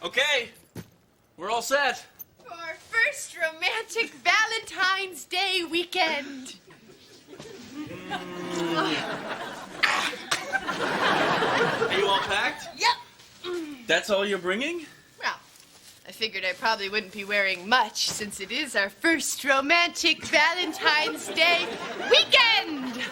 Okay, we're all set. For our first romantic Valentine's Day weekend. Are you all packed? Yep. That's all you're bringing? Well, I figured I probably wouldn't be wearing much since it is our first romantic Valentine's Day weekend.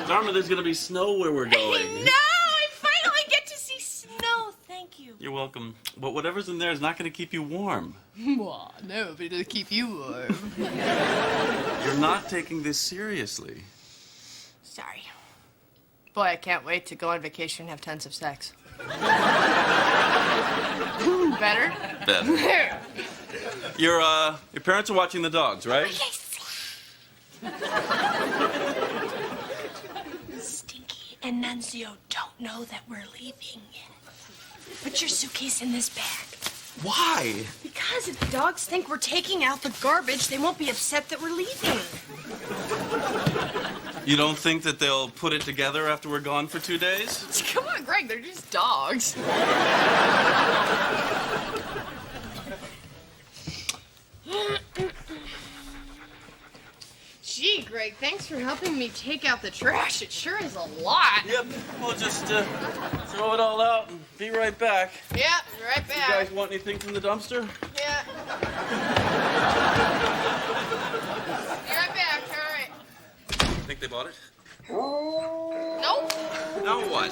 Dharma, there's gonna be snow where we're going. No, I finally get to see snow. Thank you. You're welcome. But whatever's in there is not gonna keep you warm. Well, no, but it'll keep you warm. You're not taking this seriously. Sorry. Boy, I can't wait to go on vacation and have tons of sex. Better? Better. Your parents are watching the dogs, right? Stinky and Nunzio don't know that we're leaving. Put your suitcase in this bag. Why? Because if the dogs think we're taking out the garbage, they won't be upset that we're leaving. You don't think that they'll put it together after we're gone for 2 days? Come on, Greg, they're just dogs. Gee, Greg, thanks for helping me take out the trash. It sure is a lot. Yep, we'll just throw it all out and be right back. Yeah, right back. You guys want anything from the dumpster? Yeah. Be right back, all right. Think they bought it? Nope. Now what?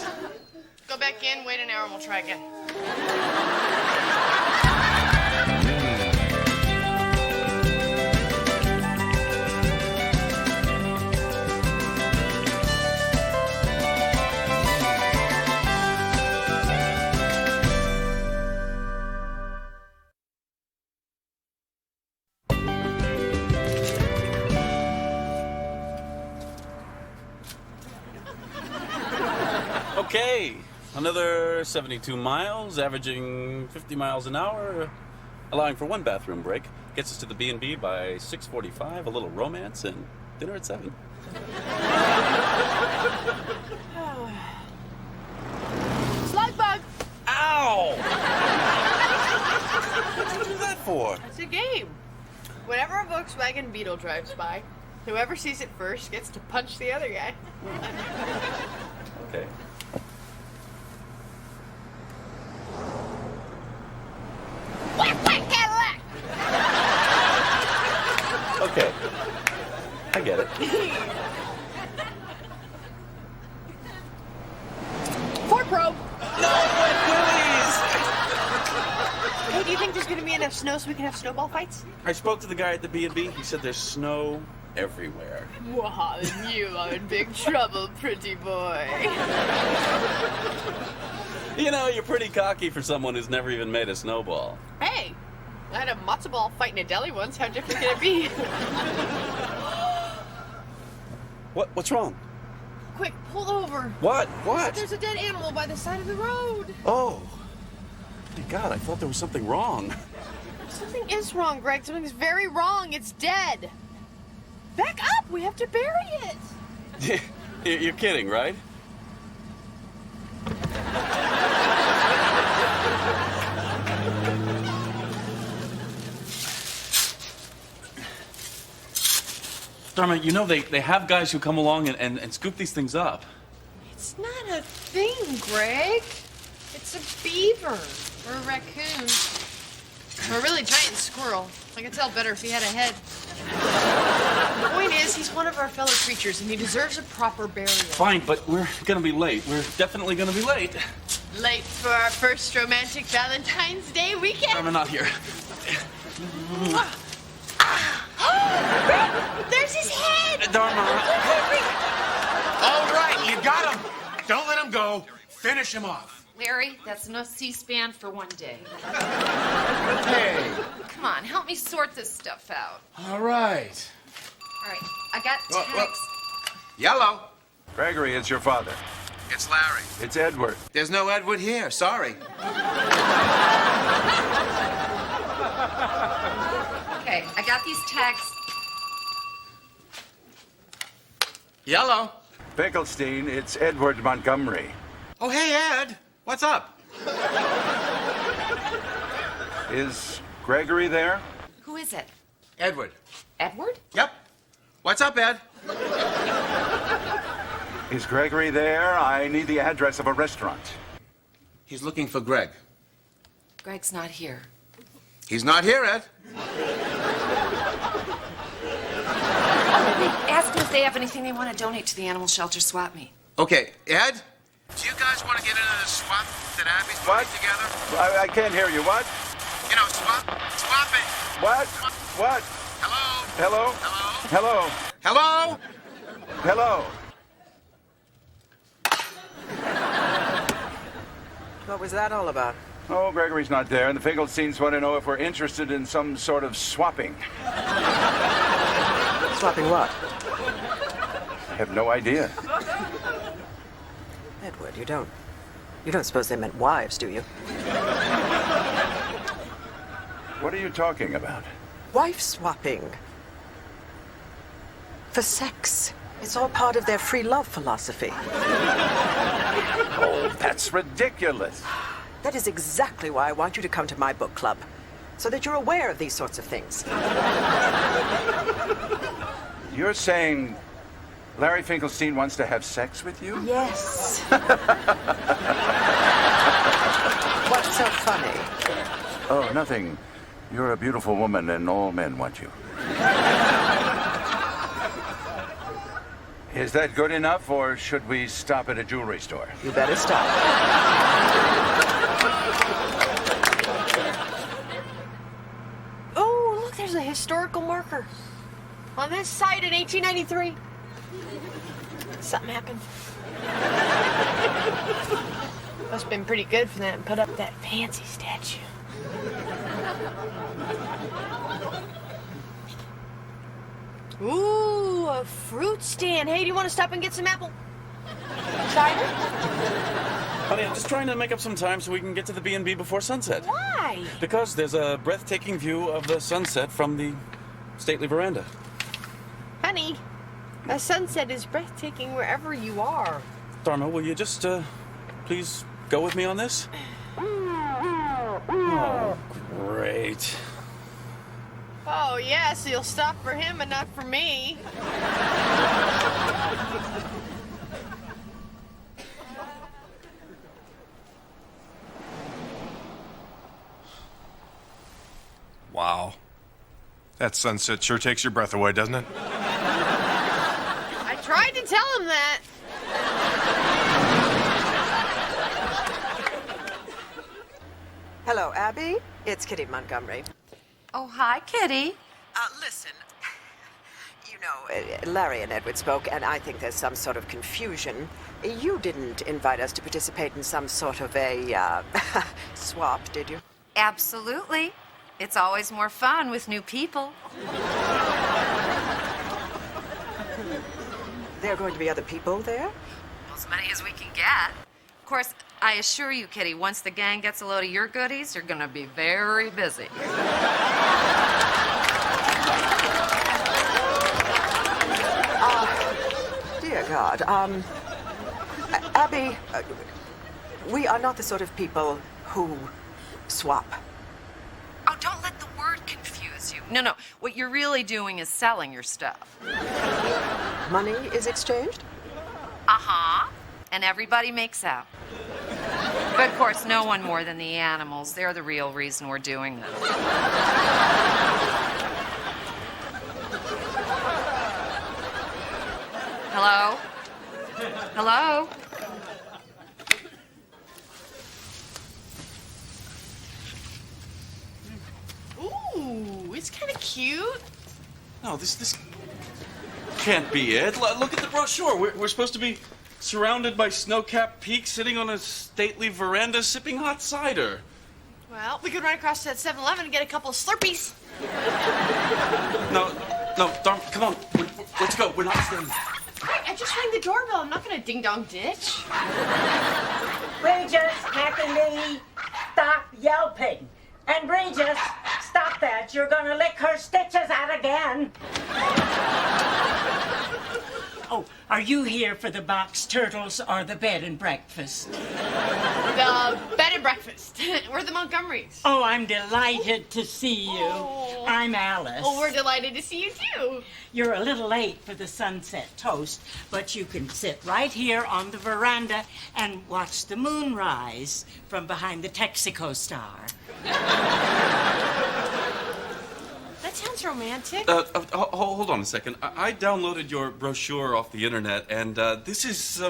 Go back in, wait an hour, and we'll try again. Okay, another 72 miles, averaging 50 miles an hour, allowing for one bathroom break. Gets us to the B&B by 6:45, a little romance, and dinner at 7. Slug bug. Ow! What'd you do that for? It's a game. Whenever a Volkswagen Beetle drives by, whoever sees it first gets to punch the other guy. Okay. Whack, whack, Cadillac! Okay. I get it. Ford probe. No, please! Hey, do you think there's going to be enough snow so we can have snowball fights? I spoke to the guy at the B&B. He said there's snow everywhere. Wow, you are in big trouble, pretty boy. You know, you're pretty cocky for someone who's never even made a snowball. Hey, I had a matzo ball fight in a deli once. How different can it be? What's wrong? Quick, pull over. What? There's a dead animal by the side of the road. Oh. My God, I thought there was something wrong. Something is wrong, Greg. Something's very wrong. It's dead. Back up. We have to bury it. You're kidding, right? Dharma, you know they have guys who come along and scoop these things up. It's not a thing, Greg. It's a beaver or a raccoon or a really giant squirrel. I could tell better if he had a head. The point is, he's one of our fellow creatures, and he deserves a proper burial. Fine, but we're gonna be late. We're definitely gonna be late. Late for our first romantic Valentine's Day weekend. Dharma, not here. There's his head! Dharma. All right, you got him. Don't let him go. Finish him off. Larry, that's enough C-SPAN for one day. Hey. Come on, help me sort this stuff out. All right. All right, I got tags. Yellow. Gregory, it's your father. It's Larry. It's Edward. There's no Edward here. Sorry. Okay, I got these tags. Yellow. Picklestein, it's Edward Montgomery. Oh, hey, Ed. What's up? Is Gregory there? Who is it? Edward. Edward? Yep. What's up, Ed? Is Gregory there? I need the address of a restaurant. He's looking for Greg. Greg's not here. He's not here, Ed. Ask them if they have anything they want to donate to the animal shelter swap meet. Okay, Ed? Do you guys want to get into the swap that Abby's What? putting together? I can't hear you. What? You know, swap it. What? What? Hello? Hello? Hello? Hello? Hello? What was that all about? Oh, Gregory's not there, and the Finkelsteins want to know if we're interested in some sort of swapping. Swapping what? I have no idea. Edward, you don't suppose they meant wives, do you? What are you talking about? Wife swapping. For sex. It's all part of their free love philosophy. Oh, that's ridiculous. That is exactly why I want you to come to my book club, so that you're aware of these sorts of things. You're saying Larry Finkelstein wants to have sex with you? Yes. What's so funny? Oh, nothing. You're a beautiful woman, and all men want you. Is that good enough, or should we stop at a jewelry store? You better stop. Oh, look, there's a historical marker. On this site in 1893. Something happened. Must have been pretty good for them to put up that fancy statue. Ooh, a fruit stand. Hey, do you want to stop and get some apple cider? Honey, I'm just trying to make up some time so we can get to the B&B before sunset. Why? Because there's a breathtaking view of the sunset from the stately veranda. Honey, a sunset is breathtaking wherever you are. Dharma, will you just, please go with me on this? Oh, great. Oh, yes, you'll stop for him and not for me. Wow. That sunset sure takes your breath away, doesn't it? I tried to tell him that. Hello, Abby. It's Kitty Montgomery. Oh, hi, Kitty. Listen. You know, Larry and Edward spoke, and I think there's some sort of confusion. You didn't invite us to participate in some sort of a swap, did you? Absolutely. It's always more fun with new people. There are going to be other people there? As many as we can get. Of course, I assure you, Kitty, once the gang gets a load of your goodies, you're going to be very busy. Dear God. Abby, we are not the sort of people who swap. Oh, don't let the word confuse you. No, what you're really doing is selling your stuff. Money is exchanged? Uh-huh. And everybody makes out. But of course, no one more than the animals. They're the real reason we're doing this. Hello? Hello? Ooh, it's kind of cute. No, this can't be it. Look at the brochure. We're supposed to be surrounded by snow-capped peaks, sitting on a stately veranda, sipping hot cider. Well, we could run across to that 7-Eleven and get a couple of Slurpees. No, Dharma, come on. Let's go. We're not staying. Hey, I just rang the doorbell. I'm not gonna ding-dong ditch. Regis, McInerney, stop yelping. And Regis, stop that. You're gonna lick her stitches out again. Oh, are you here for the box turtles or the bed and breakfast? The bed and breakfast. We're the Montgomerys. Oh, I'm delighted to see you. Oh. I'm Alice. Oh, we're delighted to see you too. You're a little late for the sunset toast, but you can sit right here on the veranda and watch the moon rise from behind the Texaco star. That sounds romantic. Hold on a second. I downloaded your brochure off the internet, and this is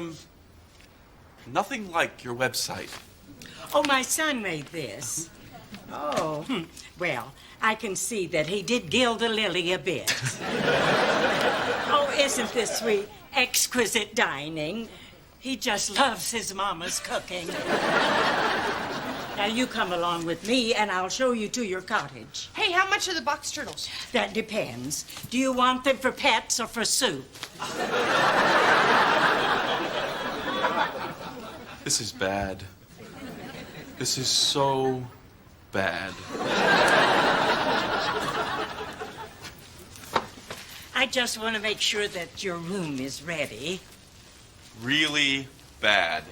nothing like your website. Oh, my son made this. Oh, well, I can see that he did gild a lily a bit. Oh, isn't this sweet? Exquisite dining. He just loves his mama's cooking. Now, you come along with me, and I'll show you to your cottage. Hey, how much are the box turtles? That depends. Do you want them for pets or for soup? This is bad. This is so bad. I just want to make sure that your room is ready. Really bad.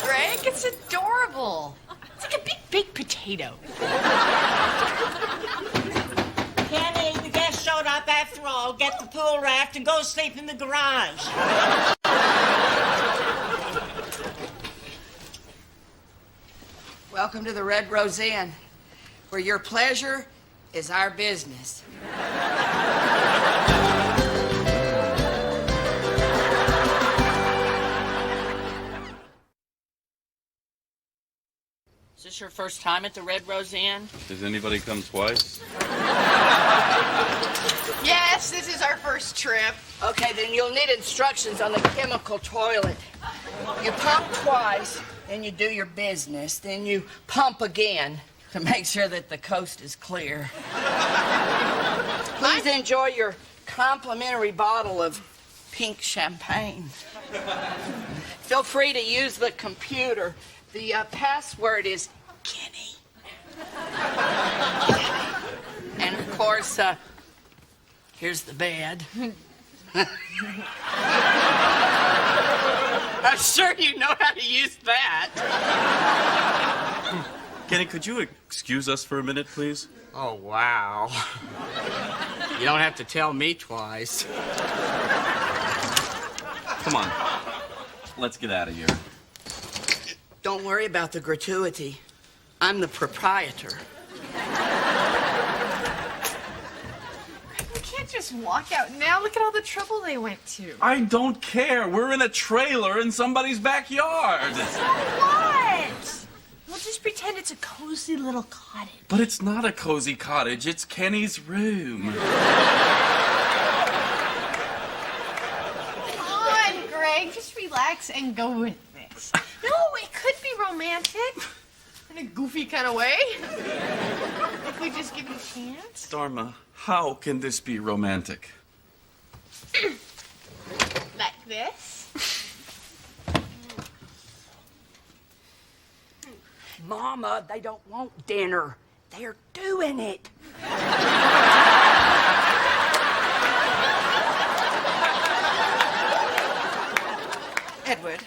Greg, it's adorable. It's like a big baked potato. Kenny, the guest showed up after all. Get the pool raft and go sleep in the garage. Welcome to the Red Rose Inn, where your pleasure is our business. Is this your first time at the Red Rose Inn? Does anybody come twice? Yes, this is our first trip. Okay, then you'll need instructions on the chemical toilet. You pump twice, then you do your business, then you pump again to make sure that the coast is clear. Please enjoy your complimentary bottle of pink champagne. Feel free to use the computer. The password is Kenny. And of course, here's the bed. I'm sure you know how to use that. Kenny, could you excuse us for a minute, please? Oh, wow. You don't have to tell me twice. Come on. Let's get out of here. Don't worry about the gratuity. I'm the proprietor. We can't just walk out now. Look at all the trouble they went to. I don't care. We're in a trailer in somebody's backyard. So what? We'll just pretend it's a cozy little cottage. But it's not a cozy cottage. It's Kenny's room. Come on, Greg. Just relax and go with this. No, it could be romantic. In a goofy kind of way. If we just give it a chance. Dharma, how can this be romantic? Like this. Mama, they don't want dinner. They're doing it. Edward,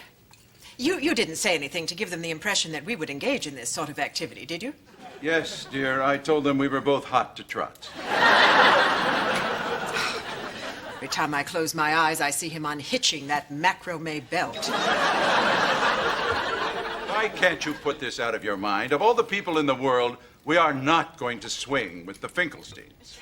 you didn't say anything to give them the impression that we would engage in this sort of activity, did you? Yes, dear. I told them we were both hot to trot. Every time I close my eyes, I see him unhitching that macrame belt. Why can't you put this out of your mind? Of all the people in the world, we are not going to swing with the Finkelsteins.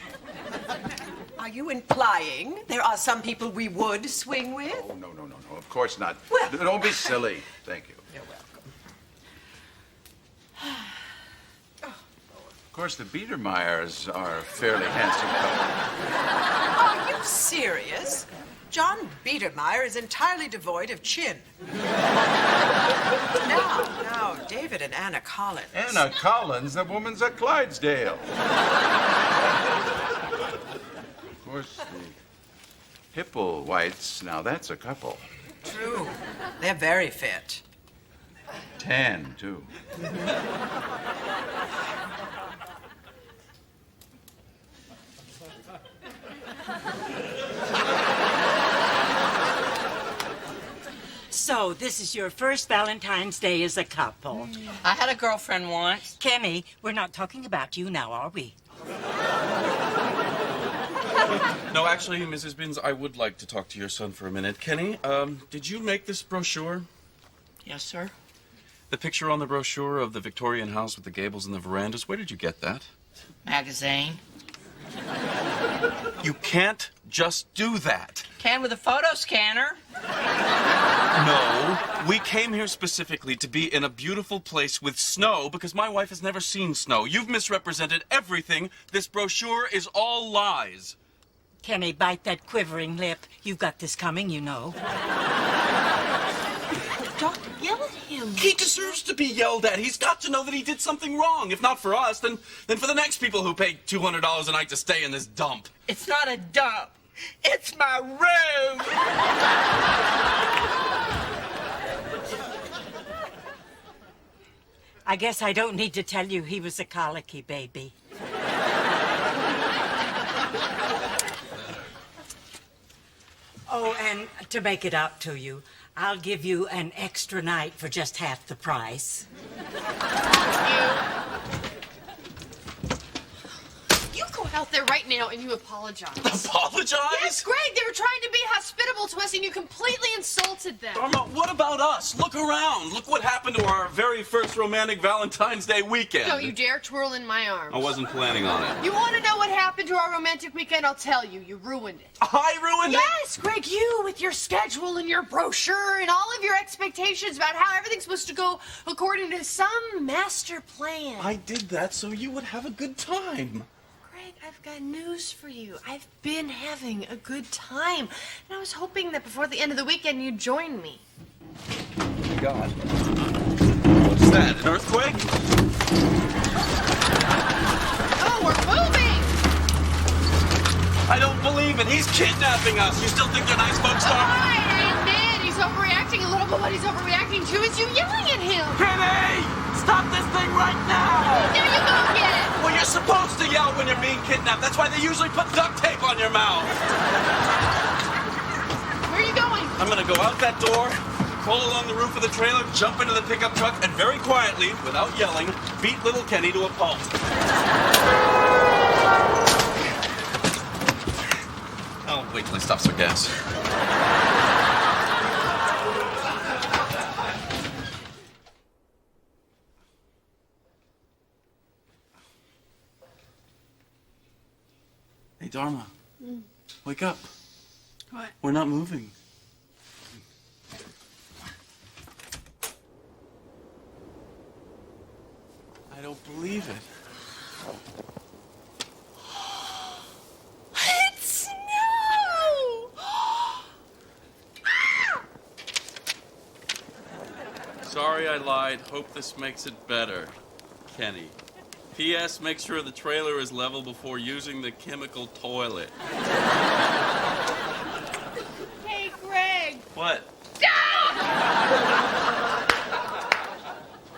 Are you implying there are some people we would swing with? Oh, no. Of course not. Well- Don't be silly. Thank you. You're welcome. Of course, the Biedermeiers are a fairly handsome couple. Are you serious? John Biedermeier is entirely devoid of chin. Now, David and Anna Collins. Anna Collins, the woman's a Clydesdale. Of course, the Hipplewhites, now that's a couple. True. They're very fit. Tan, too. So, this is your first Valentine's Day as a couple. I had a girlfriend once. Kenny, we're not talking about you now, are we? No, actually, Mrs. Binns, I would like to talk to your son for a minute. Kenny, did you make this brochure? Yes, sir. The picture on the brochure of the Victorian house with the gables and the verandas, where did you get that? Magazine. You can't just do that. Can with a photo scanner. No, we came here specifically to be in a beautiful place with snow because my wife has never seen snow. You've misrepresented everything. This brochure is all lies. Kenny, bite that quivering lip. You've got this coming, you know. Don't yell at him. He deserves to be yelled at. He's got to know that he did something wrong. If not for us, then for the next people who pay $200 a night to stay in this dump. It's not a dump. It's my room. I guess I don't need to tell you he was a colicky baby. Oh, and to make it up to you, I'll give you an extra night for just half the price. You go out there right now and you apologize. Apologize? Yes, Greg, they were trying to be hospitable to us and you completely insulted them. Dharma, what about us? Look around. Look what happened to our very first romantic Valentine's Day weekend. Don't you dare twirl in my arms. I wasn't planning on it. You want to know what happened to our romantic weekend? I'll tell you. You ruined it. I ruined it? Yes, Greg, you with your schedule and your brochure and all of your expectations about how everything's supposed to go according to some master plan. I did that so you would have a good time. Greg, I've got news for you. I've been having a good time. And I was hoping that before the end of the weekend you'd join me. God. What's that, an earthquake? Oh, we're moving! I don't believe it. He's kidnapping us. You still think they're nice folks, Dharma? I admit he's overreacting a little, but what he's overreacting to is you yelling at him. Kenny! Stop this thing right now! There you go, get it! Well, you're supposed to yell when you're being kidnapped. That's why they usually put duct tape on your mouth. Where are you going? I'm gonna go out that door, crawl along the roof of the trailer, jump into the pickup truck, and very quietly, without yelling, beat little Kenny to a pulp. I'll wait till he stops for gas. Hey, Dharma. Wake up. What? We're not moving. I don't believe it. It's snow! Sorry I lied. Hope this makes it better. Kenny. P.S. Make sure the trailer is level before using the chemical toilet. Hey, Greg! What?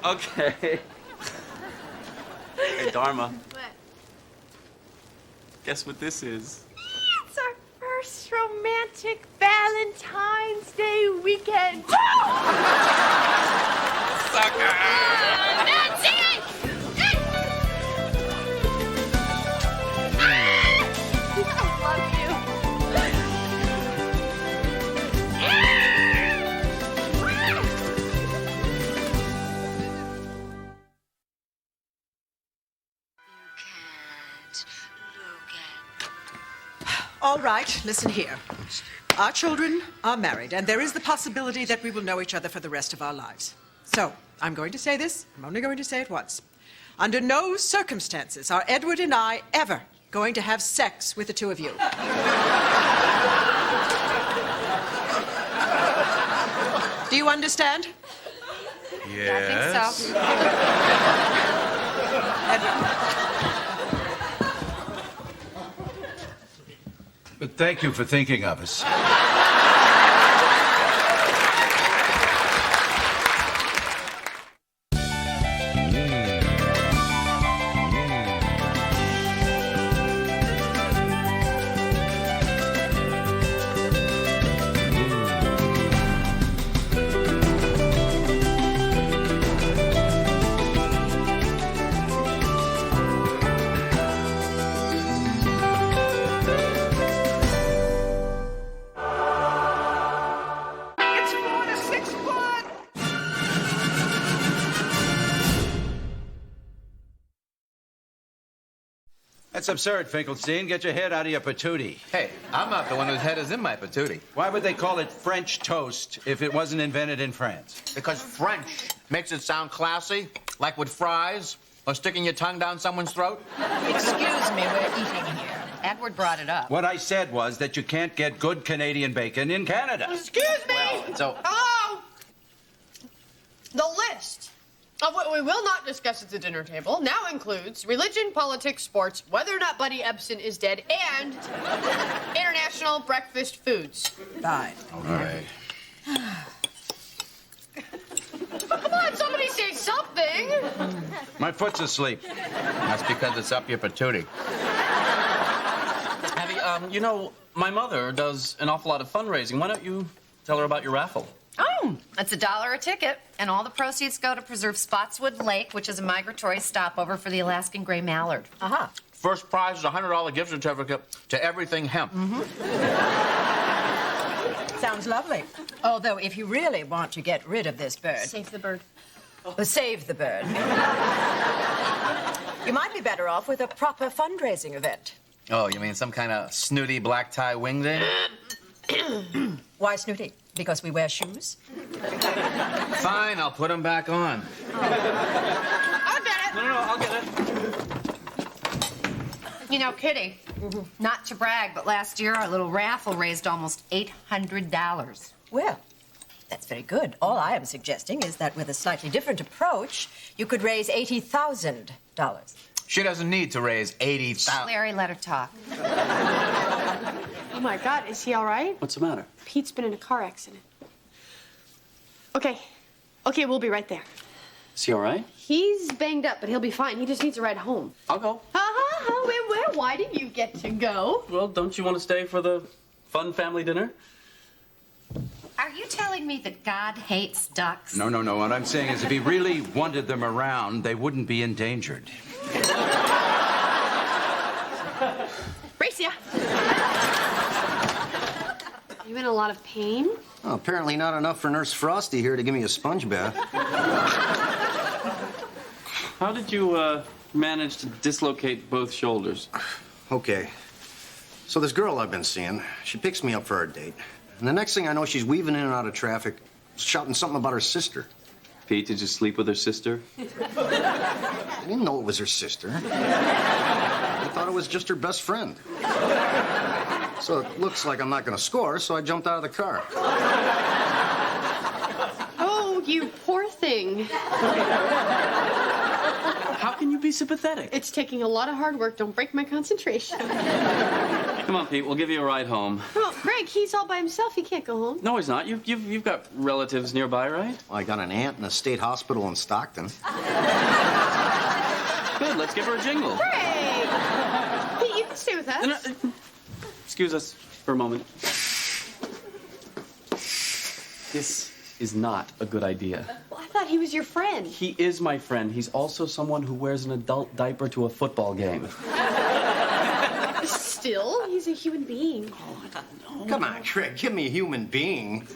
Okay. Hey, Dharma. What? Guess what this is? It's our first romantic Valentine's Day weekend. Sucker! That's it! All right, listen here. Our children are married, and there is the possibility that we will know each other for the rest of our lives. So, I'm going to say this. I'm only going to say it once. Under no circumstances are Edward and I ever going to have sex with the two of you. Do you understand? Yes. I think so. But thank you for thinking of us. That's absurd, Finkelstein. Get your head out of your patootie. Hey, I'm not the one whose head is in my patootie. Why would they call it French toast if it wasn't invented in France? Because French makes it sound classy, like with fries, or sticking your tongue down someone's throat. Excuse me, we're eating here. Edward brought it up. What I said was that you can't get good Canadian bacon in Canada. Excuse me! So, Hello! The list of what we will not discuss at the dinner table now includes religion, politics, sports, whether or not Buddy Ebsen is dead, and international breakfast foods. Fine. all right. Come on, somebody say something! My foot's asleep. That's because it's up your patootie. Abby, you know, my mother does an awful lot of fundraising. Why don't you tell her about your raffle? Oh, it's $1 a ticket, and all the proceeds go to preserve Spotswood Lake, which is a migratory stopover for the Alaskan gray mallard. Aha. First prize is a $100 gift certificate to everything hemp. Sounds lovely. Although, if you really want to get rid of this bird... Save the bird. Save the bird. You might be better off with a proper fundraising event. Oh, you mean some kind of snooty black tie wing thing? Why snooty? Because we wear shoes? Fine, I'll put them back on. I'll get it! No, I'll get it. You know, Kitty, not to brag, but last year our little raffle raised almost $800. Well, that's very good. All I am suggesting is that with a slightly different approach, you could raise $80,000. She doesn't need to raise 80,000. Larry, let her talk. Oh my God, is he all right? What's the matter? Pete's been in a car accident. Okay, we'll be right there. Is he all right? He's banged up, but he'll be fine. He just needs a ride home. I'll go. Where? Why did you get to go? Well, don't you want to stay for the fun family dinner? Are you telling me that God hates ducks? No. What I'm saying is if he really wanted them around, they wouldn't be endangered. Brace ya. Are you in a lot of pain? Oh, apparently not enough for Nurse Frosty here to give me a sponge bath. How did you manage to dislocate both shoulders? Okay. So this girl I've been seeing, she picks me up for our date. And the next thing I know, she's weaving in and out of traffic, shouting something about her sister. Pete, did you sleep with her sister? I didn't know it was her sister. I thought it was just her best friend. So it looks like I'm not going to score, so I jumped out of the car. Oh, you poor thing. How can you be sympathetic? It's taking a lot of hard work. Don't break my concentration. Come on, Pete. We'll give you a ride home. Oh, Greg, he's all by himself. He can't go home. No, he's not. You've got relatives nearby, right? Well, I got an aunt in a state hospital in Stockton. Good. Let's give her a jingle. Greg! Pete, you can stay with us. No, excuse us for a moment. This is not a good idea. Well, I thought he was your friend. He is my friend. He's also someone who wears an adult diaper to a football game. Still, he's a human being. Oh, I don't know. Come on, Greg, give me a human being.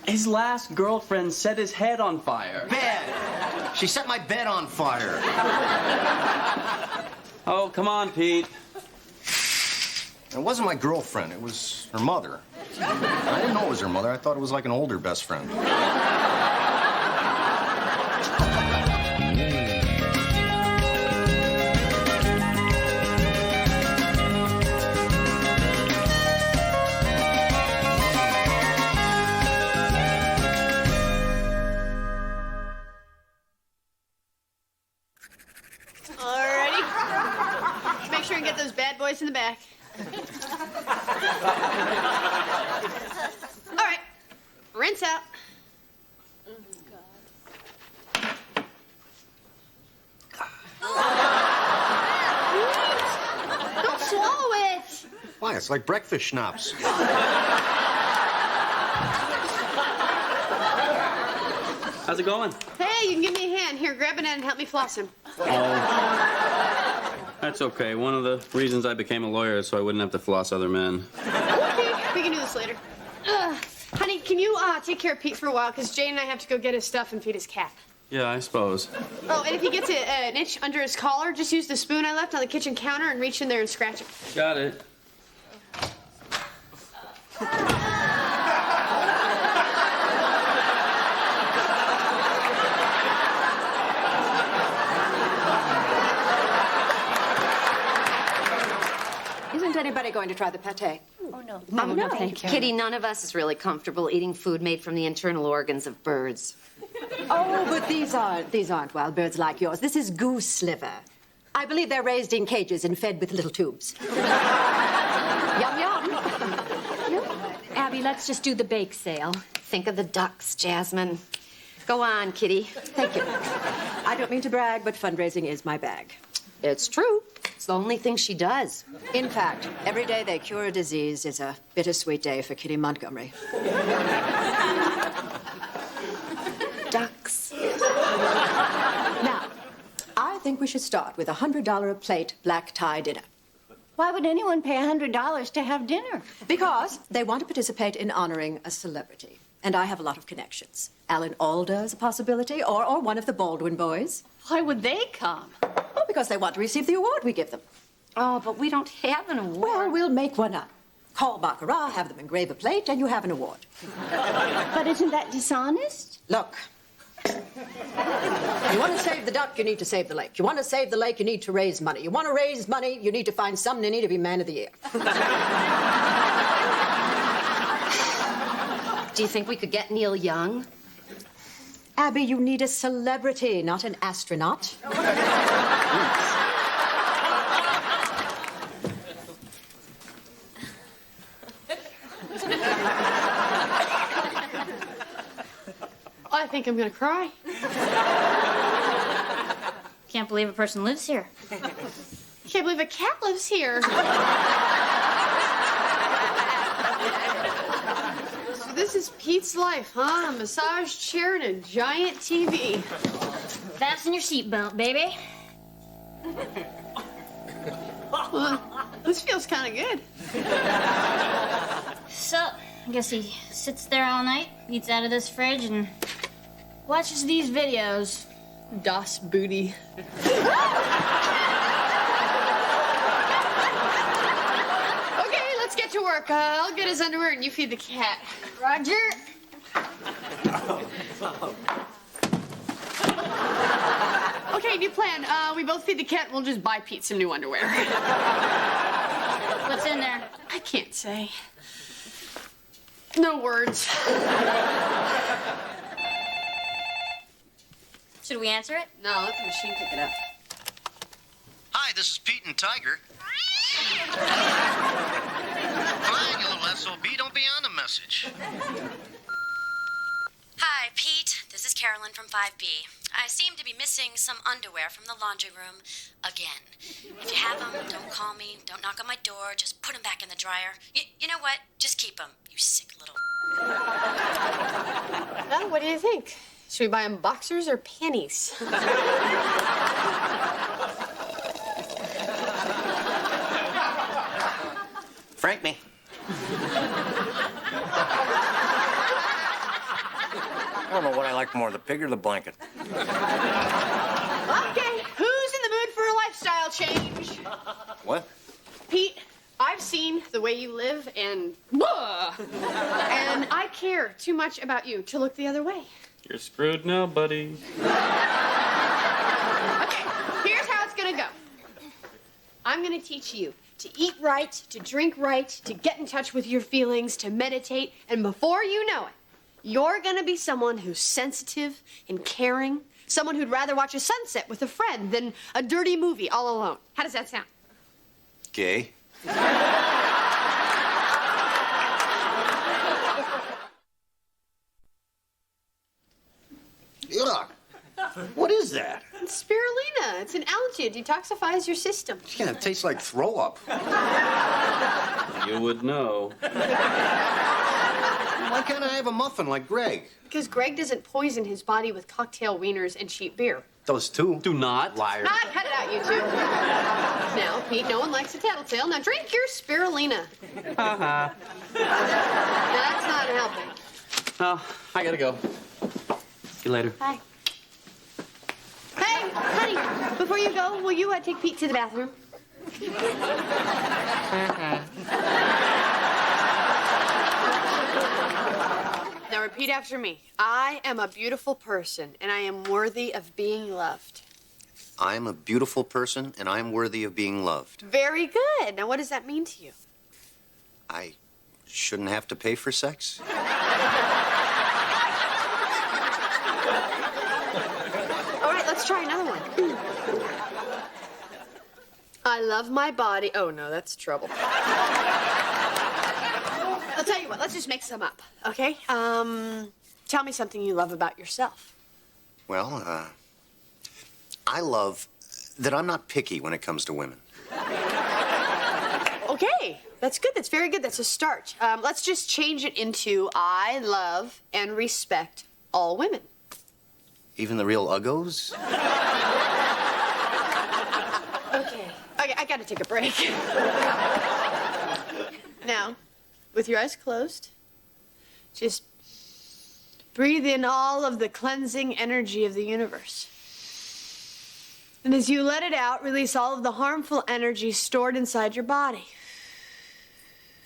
His last girlfriend set his head on fire. Bed! She set my bed on fire. Oh, come on, Pete. It wasn't my girlfriend, it was her mother. I didn't know it was her mother. I thought it was like an older best friend. Alrighty. Make sure and get those bad boys in the back. All right. Rinse out. Don't swallow it. Why? It's like breakfast schnapps. How's it going? Hey, you can give me a hand. Here, grab it and help me floss him. That's okay. One of the reasons I became a lawyer is so I wouldn't have to floss other men. Okay, we can do this later. Honey, can you take care of Pete for a while? Because Jane and I have to go get his stuff and feed his cat. Yeah, I suppose. Oh, and if he gets an itch under his collar, just use the spoon I left on the kitchen counter and reach in there and scratch it. Got it. Isn't anybody going to try the pate? Oh, no. No, thank you. Kitty, none of us is really comfortable eating food made from the internal organs of birds. Oh, but these aren't wild birds like yours. This is goose liver. I believe they're raised in cages and fed with little tubes. Yum, yum. Abby, let's just do the bake sale. Think of the ducks, Jasmine. Go on, Kitty. Thank you. I don't mean to brag, but fundraising is my bag. It's true. It's the only thing she does. In fact, every day they cure a disease is a bittersweet day for Kitty Montgomery. Ducks. Now, I think we should start with a $100 a plate black tie dinner. Why would anyone pay $100 to have dinner? Because they want to participate in honoring a celebrity. And I have a lot of connections. Alan Alda is a possibility, or one of the Baldwin boys. Why would they come? Oh, because they want to receive the award we give them. Oh, but we don't have an award. Well, we'll make one up. Call Baccarat, have them engrave a plate, and you have an award. But isn't that dishonest? Look. You want to save the duck, you need to save the lake. You want to save the lake, you need to raise money. You want to raise money, you need to find some ninny to be man of the year. Do you think we could get Neil Young? Abby, you need a celebrity, not an astronaut. I think I'm gonna cry. Can't believe a person lives here. Can't believe a cat lives here. So this is Pete's life, huh? A massage chair and a giant TV. Fasten your seatbelt, baby. Well, this feels kind of good. So, I guess he sits there all night, eats out of this fridge, and watches these videos. Das Booty. Okay, let's get to work. I'll get his underwear and you feed the cat. Roger. Okay, new plan. We both feed the cat and we'll just buy Pete some new underwear. What's in there? I can't say. No words. Should we answer it? No, let the machine pick it up. Hi, this is Pete and Tiger. Fine, you little SOB. Don't be on the message. Hi, Pete. This is Carolyn from 5B. I seem to be missing some underwear from the laundry room again. If you have them, don't call me. Don't knock on my door. Just put them back in the dryer. You know what? Just keep them, you sick little... Well, what do you think? Should we buy him boxers or panties? Frank me. I don't know what I like more, the pig or the blanket. Okay, who's in the mood for a lifestyle change? What? Pete, I've seen the way you live and... And I care too much about you to look the other way. You're screwed now, buddy. Okay, here's how it's gonna go. I'm gonna teach you to eat right, to drink right, to get in touch with your feelings, to meditate, and before you know it, you're gonna be someone who's sensitive and caring, someone who'd rather watch a sunset with a friend than a dirty movie all alone. How does that sound? Gay? Yuck. What is that? It's spirulina. It's an algae. It detoxifies your system. Yeah, it tastes like throw up. You would know. Why can't I have a muffin like Greg? Because Greg doesn't poison his body with cocktail wieners and cheap beer. Those two. Do not. Liar. Ah, cut it out, you two. Now, Pete, no one likes a tattletale. Now drink your spirulina. That's not helping. Oh, I gotta go. See you later. Bye. Hey, honey, before you go, will you take Pete to the bathroom? Now repeat after me. I am a beautiful person, and I am worthy of being loved. I am a beautiful person, and I am worthy of being loved. Very good. Now, what does that mean to you? I shouldn't have to pay for sex? All right, let's try another one. I love my body. Oh, no, that's trouble. I'll tell you what, let's just make some up, okay? Tell me something you love about yourself. Well, I love that I'm not picky when it comes to women. Okay, that's good. That's very good. That's a start. Let's just change it into I love and respect all women. Even the real uggos? Okay, I gotta take a break. Now, with your eyes closed, just breathe in all of the cleansing energy of the universe. And as you let it out, release all of the harmful energy stored inside your body.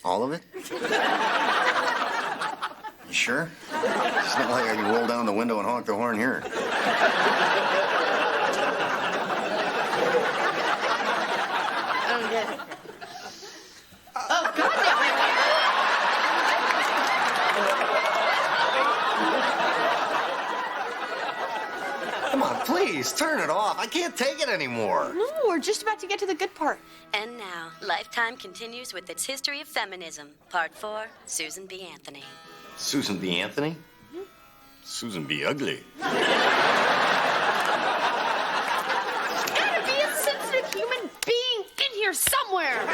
All of it? You sure? It's not like I can roll down the window and honk the horn here. I don't get it. Oh, God, Come on, please, turn it off. I can't take it anymore. No, we're just about to get to the good part. And now, Lifetime continues with its history of feminism. Part 4, Susan B. Anthony. Susan B. Anthony? Susan B. Ugly. There's gotta be a sensitive human being in here somewhere.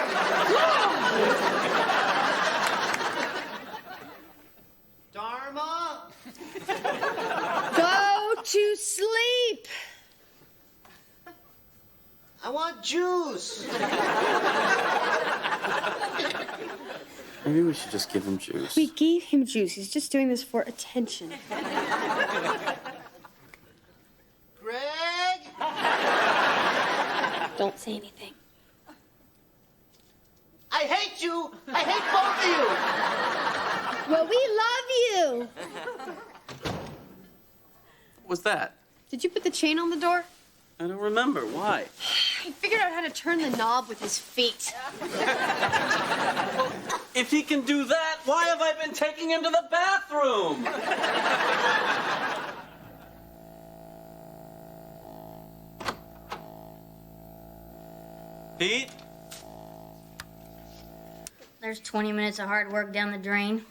Dharma? Go to sleep. I want juice. Maybe we should just give him juice. We gave him juice. He's just doing this for attention. Greg? Don't say anything. I hate you. I hate both of you. Well, we love you. What's that? Did you put the chain on the door? I don't remember. Why? He figured out how to turn the knob with his feet. If he can do that, why have I been taking him to the bathroom? Pete? There's 20 minutes of hard work down the drain.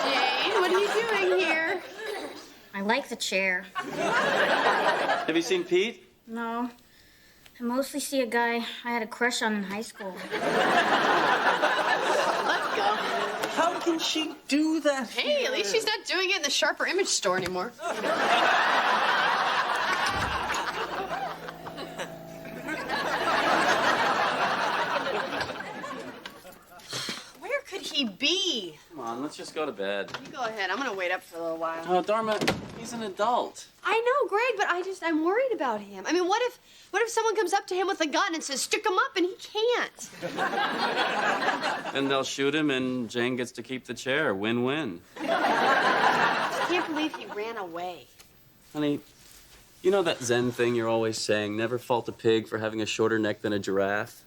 Jane, what are you doing here? I like the chair. Have you seen Pete? No. I mostly see a guy I had a crush on in high school. Let's go. How can she do that? Hey, at least she's not doing it in the Sharper Image store anymore. Where could he be? Come on, let's just go to bed. You go ahead. I'm gonna wait up for a little while. Oh, Dharma, he's an adult. I know, Greg, but I'm worried about him. I mean, what if someone comes up to him with a gun and says, "Stick him up," and he can't? And they'll shoot him, and Jane gets to keep the chair. Win-win. I can't believe he ran away. Honey, you know that Zen thing you're always saying, never fault a pig for having a shorter neck than a giraffe?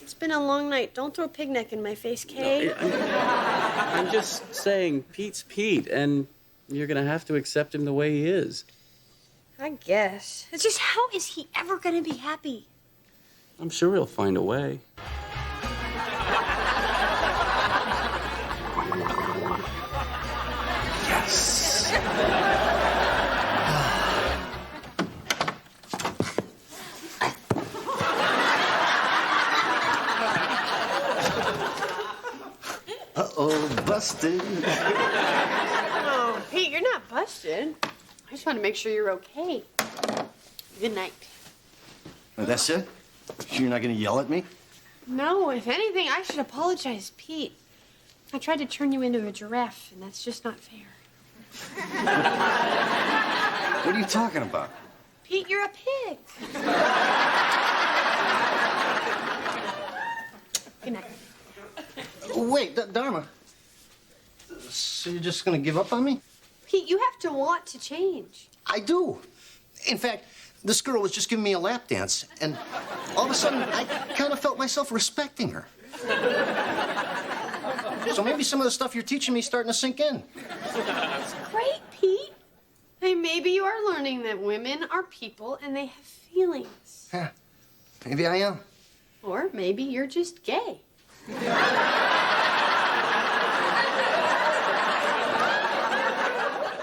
It's been a long night. Don't throw pig neck in my face, Kay. I'm just saying, Pete's Pete, and you're gonna have to accept him the way he is. I guess. It's just, how is he ever gonna be happy? I'm sure he'll find a way. Yes. Uh-oh, busted. Oh, Pete, you're not busted. I just want to make sure you're okay. Good night. Oh, that's it? You're not gonna yell at me? No, if anything, I should apologize, Pete. I tried to turn you into a giraffe, and that's just not fair. What are you talking about? Pete, you're a pig. Good night. Wait, Dharma. So you're just gonna give up on me? Pete, you have to want to change. I do. In fact, this girl was just giving me a lap dance, and all of a sudden, I kind of felt myself respecting her. So maybe some of the stuff you're teaching me is starting to sink in. That's great, Pete. Hey, maybe you are learning that women are people and they have feelings. Yeah, maybe I am. Or maybe you're just gay.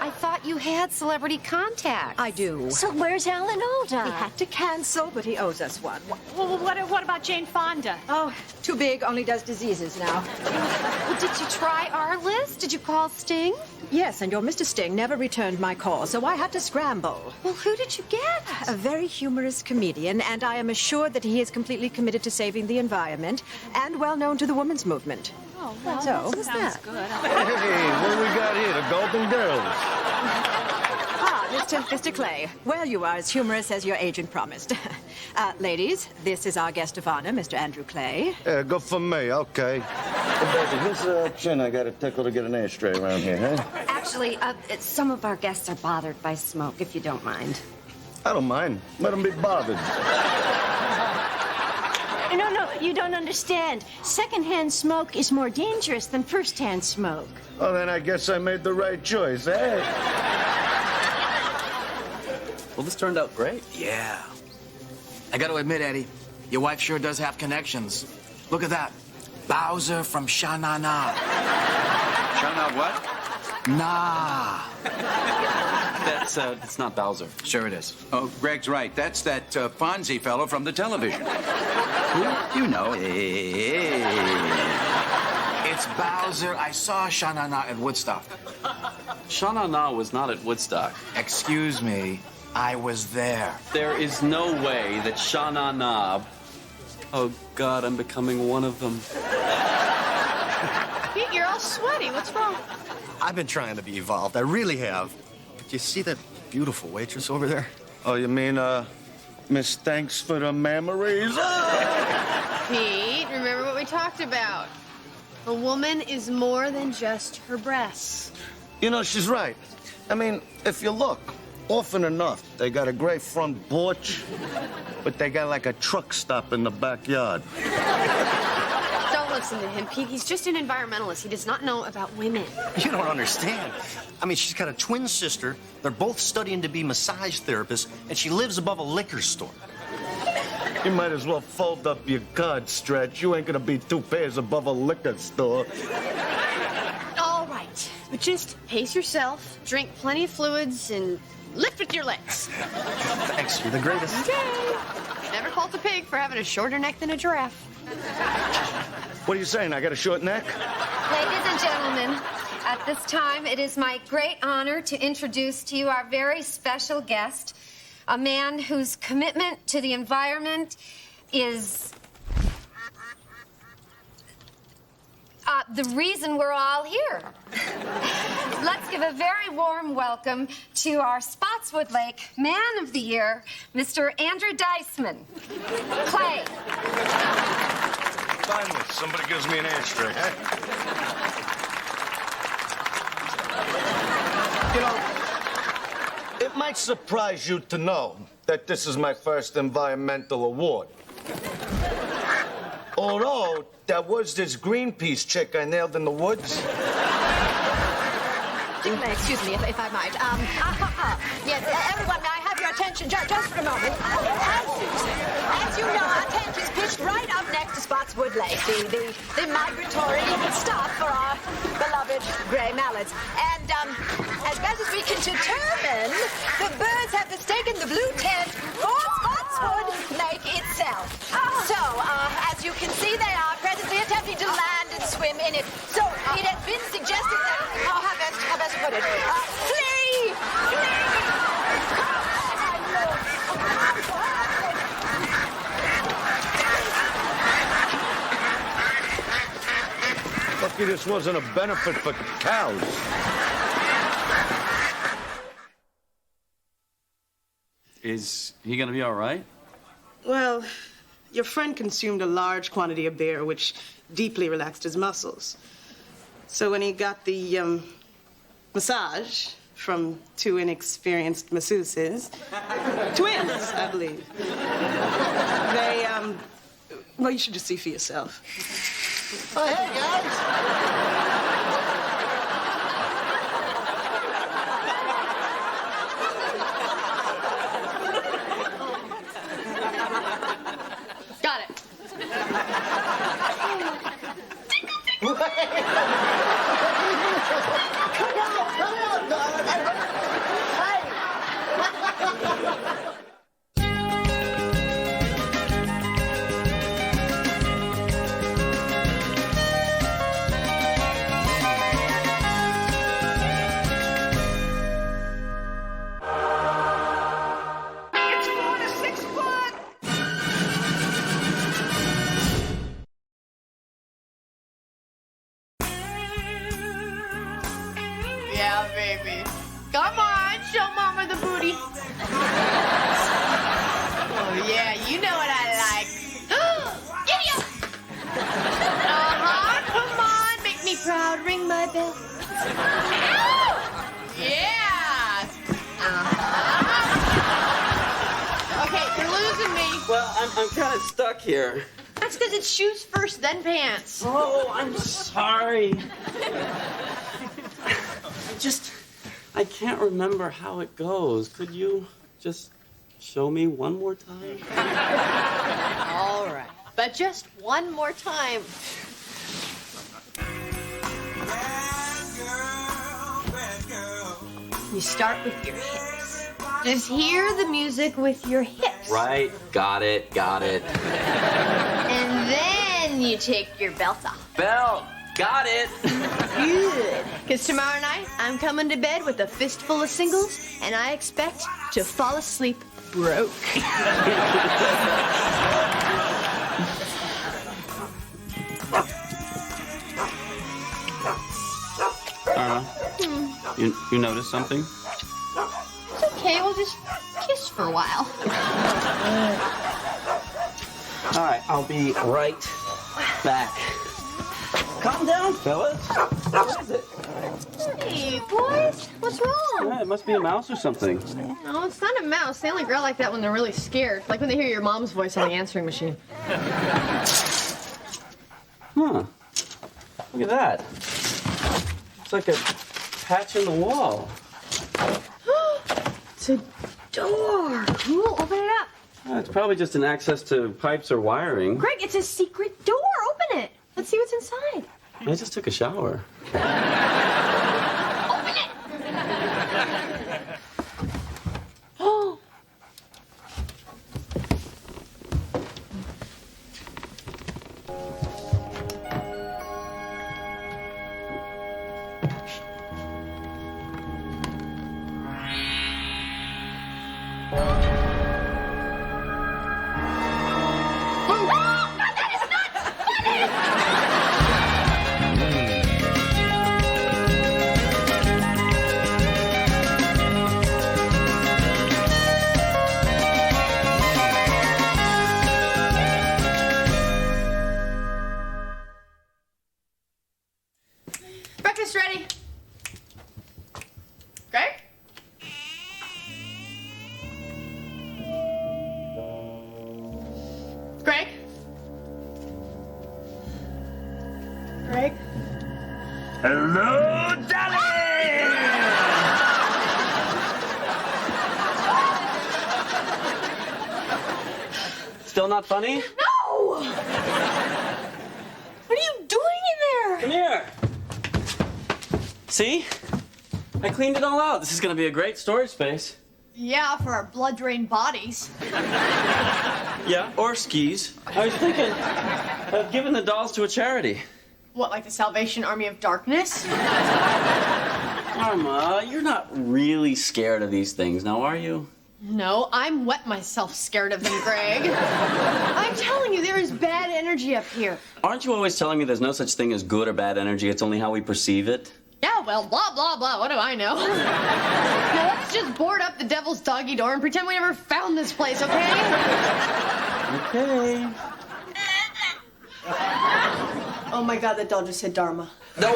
I thought you had celebrity contacts. I do. So where's Alan Alda? He had to cancel, but he owes us one. Well, what about Jane Fonda? Oh, too big, only does diseases now. Well, did you try our list? Did you call Sting? Yes, and your Mr. Sting never returned my call, so I had to scramble. Well, who did you get? A very humorous comedian, and I am assured that he is completely committed to saving the environment and well known to the women's movement. Oh, well, So, that sounds good. Hey, what we got here? The Golden Girls. Ah, Mr. Clay. Well, you are as humorous as your agent promised. Ladies, this is our guest of honor, Mr. Andrew Clay. Yeah, go for me, okay. Hey, baby, here's a chin I gotta tickle to get an ashtray around here, huh? Actually, some of our guests are bothered by smoke, if you don't mind. I don't mind. Let them be bothered. No, you don't understand. Secondhand smoke is more dangerous than firsthand smoke. Oh, then I guess I made the right choice, eh? Well, this turned out great. Yeah. I gotta admit, Eddie, your wife sure does have connections. Look at that. Bowser from Sha-Na-Na. Sha-Na what? Nah. That's not Bowser. Sure it is. Oh, Greg's right. That's that Fonzie fellow from the television. Who? You know. It's Bowser. I saw Sha-Na-Na at Woodstock. Sha-Na-Na was not at Woodstock. Excuse me. I was there. There is no way that Sha-Na-Na... Oh, God, I'm becoming one of them. Pete, you're all sweaty. What's wrong? I've been trying to be evolved. I really have. But you see that beautiful waitress over there? Oh, you mean, Miss Thanks for the memories? Pete, remember what we talked about. A woman is more than just her breasts. You know, she's right. I mean, if you look, often enough, they got a great front porch, but they got like a truck stop in the backyard. Don't listen to him, Pete. He's just an environmentalist. He does not know about women. You don't understand. I mean, she's got a twin sister. They're both studying to be massage therapists, and she lives above a liquor store. You might as well fold up your card, Stretch. You ain't gonna be 2 pairs above a liquor store. All right. But just pace yourself, drink plenty of fluids, and lift with your legs. Thanks, you're the greatest. Okay. Never fault a pig for having a shorter neck than a giraffe. What are you saying? I got a short neck? Ladies and gentlemen, at this time, it is my great honor to introduce to you our very special guest, a man whose commitment to the environment is the reason we're all here. Let's give a very warm welcome to our Spotswood Lake Man of the Year, Mr. Andrew Deisman. Clay. Finally, somebody gives me an ashtray, huh? You know, it might surprise you to know that this is my first environmental award. Although, there was this Greenpeace chick I nailed in the woods. Excuse me, if I might. Yes, everyone, may I have your attention just for a moment? As you know, our tent is pitched right up next to Spotswood Lake, the migratory stop for our beloved gray mallards. And as best as we can determine, the birds have mistaken the blue tent for Spotswood Lake itself. So, as you can see, they are presently attempting to land and swim in it. So, it has been suggested that... how best to put it? Flee! Look, lucky this wasn't a benefit for cows. Is he gonna be all right? Well, your friend consumed a large quantity of beer, which deeply relaxed his muscles. So when he got the massage from two inexperienced masseuses, twins, I believe, they, well, you should just see for yourself. Oh, hey, guys. Got it. It's 4 to 6 foot. Yeah, baby. Come on, show mama the booty. Oh, yeah, you know what I like. Giddy up! Uh-huh, come on, make me proud, ring my bell. Yeah! Uh-huh. Okay, you're losing me. Well, I'm kind of stuck here. That's because it's shoes first, then pants. Oh, I'm sorry. I can't remember how it goes. Could you just show me one more time? All right, but just one more time. You start with your hips. Just hear the music with your hips. Right, got it. And then you take your belt off. Belt, got it. Good. Because tomorrow night, I'm coming to bed with a fistful of singles, and I expect to fall asleep broke. You noticed something? It's okay, we'll just kiss for a while. All right, I'll be right back. Calm down, fellas. What is it? Hey, boys, what's wrong? Yeah, it must be a mouse or something. No, it's not a mouse. They only growl like that when they're really scared. Like when they hear your mom's voice on the answering machine. Huh. Look at that. It's like a patch in the wall. It's a door. Cool, open it up. It's probably just an access to pipes or wiring. Greg, it's a secret door. Open it. Let's see what's inside. I just took a shower. Open it. Oh. Breakfast ready. Greg? Greg? Greg? Hello, darling! Still not funny? No! What are you doing in there? Come here. See? I cleaned it all out. This is going to be a great storage space. Yeah, for our blood-drained bodies. Yeah, or skis. I was thinking of giving the dolls to a charity. What, like the Salvation Army of Darkness? Dharma, you're not really scared of these things now, are you? No, I'm wet myself scared of them, Greg. I'm telling you, there is bad energy up here. Aren't you always telling me there's no such thing as good or bad energy? It's only how we perceive it? Yeah, well, blah, blah, blah. What do I know? Now, let's just board up the devil's doggy door and pretend we never found this place, okay? Okay. Oh my God, that doll just said Dharma. No,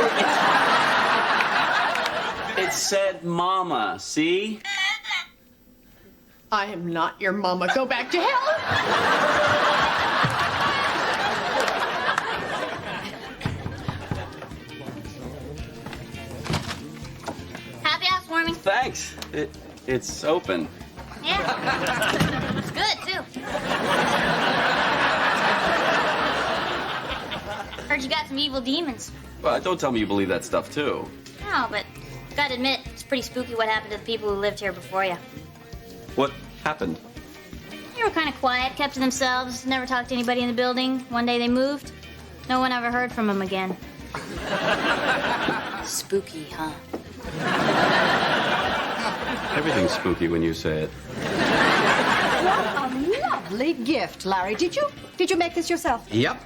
it said mama, see? I am not your mama. Go back to hell. Happy housewarming. Thanks. It's open. Yeah. It's good, too. Heard you got some evil demons. Well, don't tell me you believe that stuff, too. No, but gotta admit, it's pretty spooky what happened to the people who lived here before you. What happened? They were kind of quiet, kept to themselves, never talked to anybody in the building. One day they moved. No one ever heard from them again. Spooky, huh? Everything's spooky when you say it. What a lovely gift, Larry. Did you make this yourself? Yep.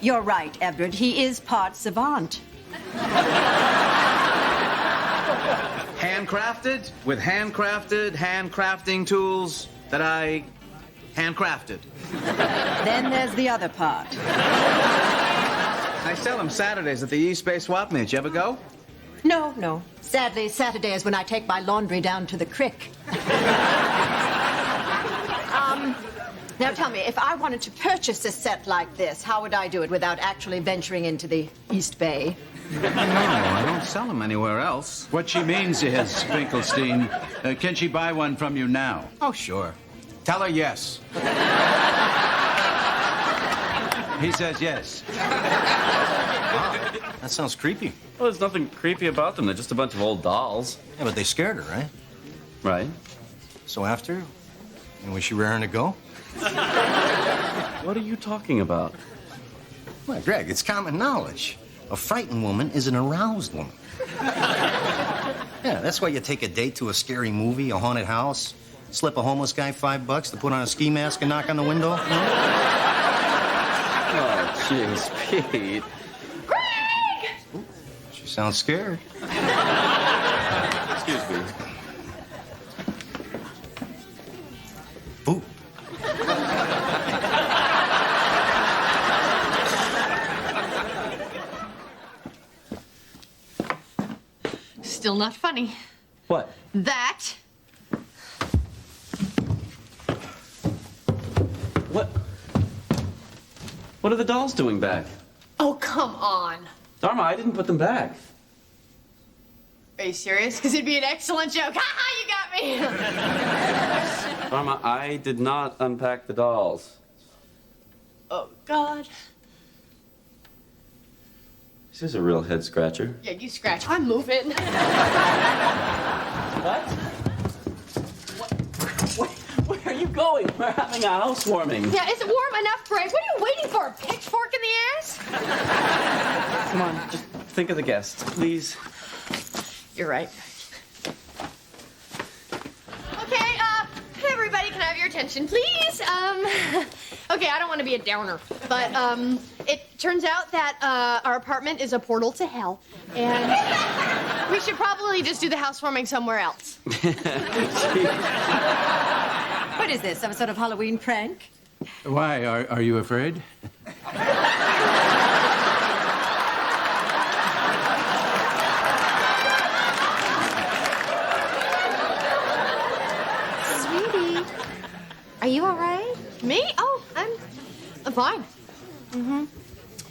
You're right, Edward. He is part savant. Handcrafted with handcrafting tools that I handcrafted. Then there's the other part. I sell them Saturdays at the East Bay Swap Meet. You ever go? No. Sadly, Saturday is when I take my laundry down to the creek. Now tell me, if I wanted to purchase a set like this, how would I do it without actually venturing into the East Bay? No, I don't sell them anywhere else. What she means is, Finkelstein, can she buy one from you now? Oh, sure. Tell her yes. He says yes. That sounds creepy. Well, there's nothing creepy about them. They're just a bunch of old dolls. Yeah, but they scared her, right? Right. So after, was she raring to go? What are you talking about? Well, Greg, it's common knowledge. A frightened woman is an aroused woman. Yeah, that's why you take a date to a scary movie, a haunted house, slip a homeless guy $5 to put on a ski mask and knock on the window. You know? Oh, jeez, Pete. Greg! She sounds scared. Excuse me. Ooh. Still not funny. What? That. What are the dolls doing back? Oh, come on. Dharma, I didn't put them back. Are you serious? Because it'd be an excellent joke. Ha ha, you got me. Dharma, I did not unpack the dolls. Oh, God. This is a real head scratcher. Yeah, you scratch. I'm moving. What? Where are you going? We're having a housewarming. Yeah, is it warm enough, Greg? What are you waiting for? A pitchfork in the ass? Come on, just think of the guests, please. You're right. Okay, everybody, can I have your attention, please? Okay, I don't want to be a downer, but, it turns out that, our apartment is a portal to hell, and we should probably just do the housewarming somewhere else. What is this, some sort of Halloween prank? Why, are you afraid? Sweetie, are you all right? Me? Oh, I'm fine. Mm-hmm.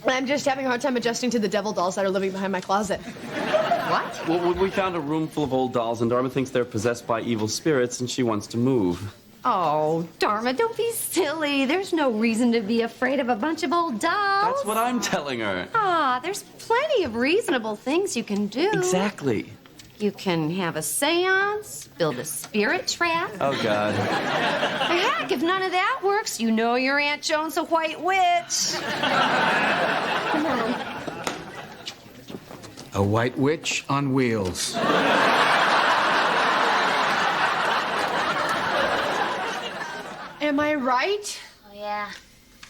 I'm just having a hard time adjusting to the devil dolls that are living behind my closet. What? Well, we found a room full of old dolls, and Dharma thinks they're possessed by evil spirits, and she wants to move. Oh, Dharma, don't be silly. There's no reason to be afraid of a bunch of old dolls. That's what I'm telling her. Ah, there's plenty of reasonable things you can do. Exactly. You can have a seance, build a spirit trap. Oh, God. Heck, if none of that works, you know your Aunt Joan's a white witch. Come on. A white witch on wheels. Am I right? Oh, yeah.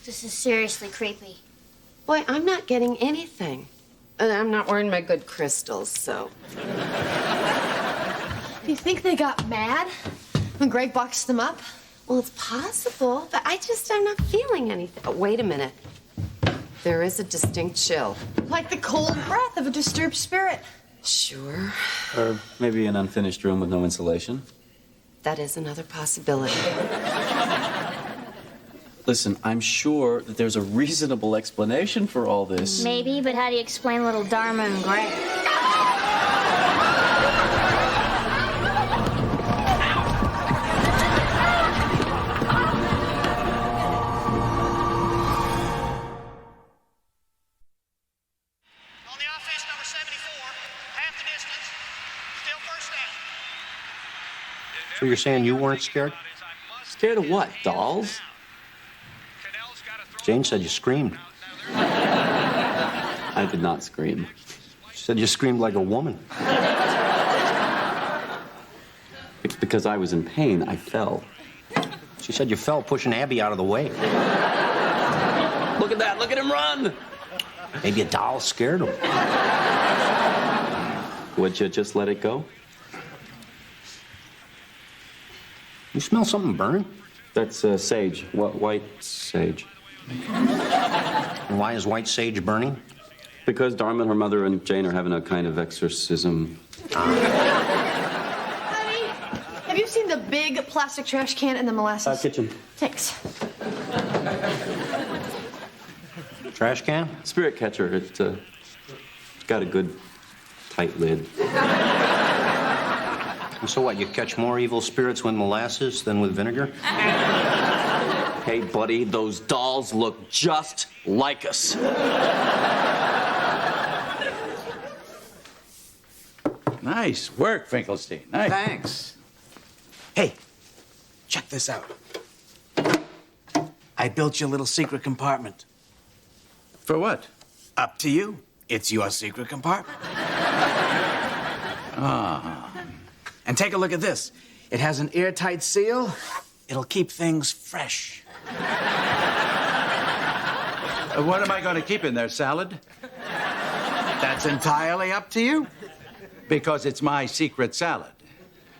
This is seriously creepy. Boy, I'm not getting anything. And I'm not wearing my good crystals, so. Do you think they got mad when Greg boxed them up? Well, it's possible, but I'm not feeling anything. Oh, wait a minute. There is a distinct chill. Like the cold breath of a disturbed spirit. Sure. Or maybe an unfinished room with no insulation. That is another possibility. Listen, I'm sure that there's a reasonable explanation for all this. Maybe, but how do you explain little Dharma and Greg? So you're saying you weren't scared? Scared of what? Dolls? Jane said you screamed. I did not scream. She said you screamed like a woman. It's because I was in pain. I fell. She said you fell pushing Abby out of the way. Look at that. Look at him run. Maybe a doll scared him. Would you just let it go? You smell something burning? That's sage. White sage. And why is white sage burning? Because Dharma and her mother and Jane are having a kind of exorcism. Honey, have you seen the big plastic trash can in the molasses? Kitchen. Thanks. Trash can? Spirit catcher. It's got a good tight lid. And so what, you catch more evil spirits with molasses than with vinegar? Hey, buddy, those dolls look just like us. Nice work, Finkelstein. Nice. Thanks. Hey, check this out. I built you a little secret compartment. For what? Up to you. It's your secret compartment. Ah. And take a look at this. It has an airtight seal. It'll keep things fresh. What am I going to keep in there, salad? That's entirely up to you. Because it's my secret salad.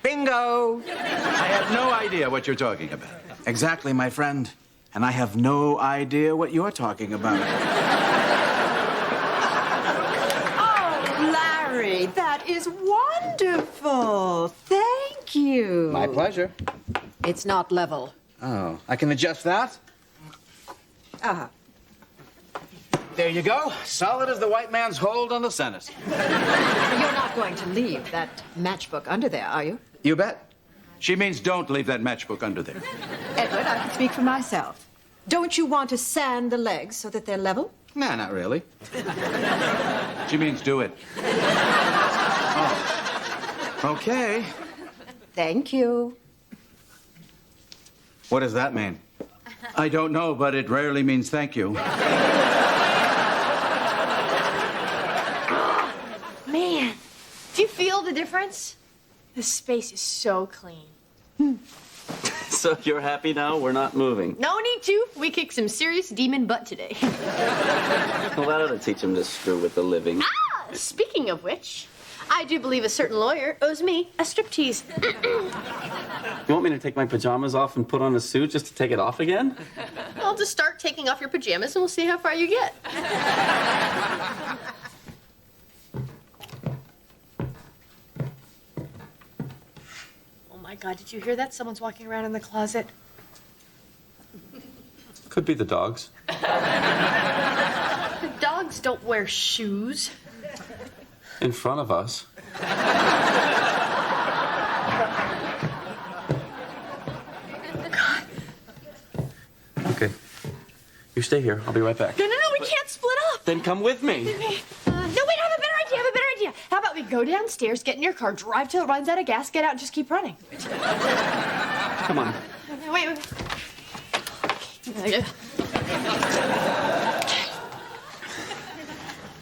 Bingo! I have no idea what you're talking about. Exactly, my friend. And I have no idea what you're talking about. Oh, Larry, that is wonderful. Thank you. My pleasure. It's not level. Oh, I can adjust that? Uh-huh. There you go. Solid as the white man's hold on the Senate. You're not going to leave that matchbook under there, are you? You bet. She means don't leave that matchbook under there. Edward, I can speak for myself. Don't you want to sand the legs so that they're level? Nah, not really. She means do it. Oh. Okay. Thank you. What does that mean? I don't know, but it rarely means thank you. Man, do you feel the difference? This space is so clean. So you're happy now? We're not moving. No need to. We kicked some serious demon butt today. Well, that ought to teach him to screw with the living. Ah, speaking of which, I do believe a certain lawyer owes me a striptease. You want me to take my pajamas off and put on a suit just to take it off again? Well, just start taking off your pajamas and we'll see how far you get. Oh my God, did you hear that? Someone's walking around in the closet. Could be the dogs. The dogs don't wear shoes. In front of us. Okay. You stay here. I'll be right back. No, we can't split up. Then come with me. No, wait, I have a better idea. How about we go downstairs, get in your car, drive till it runs out of gas, get out, and just keep running. Come on. Wait. Okay.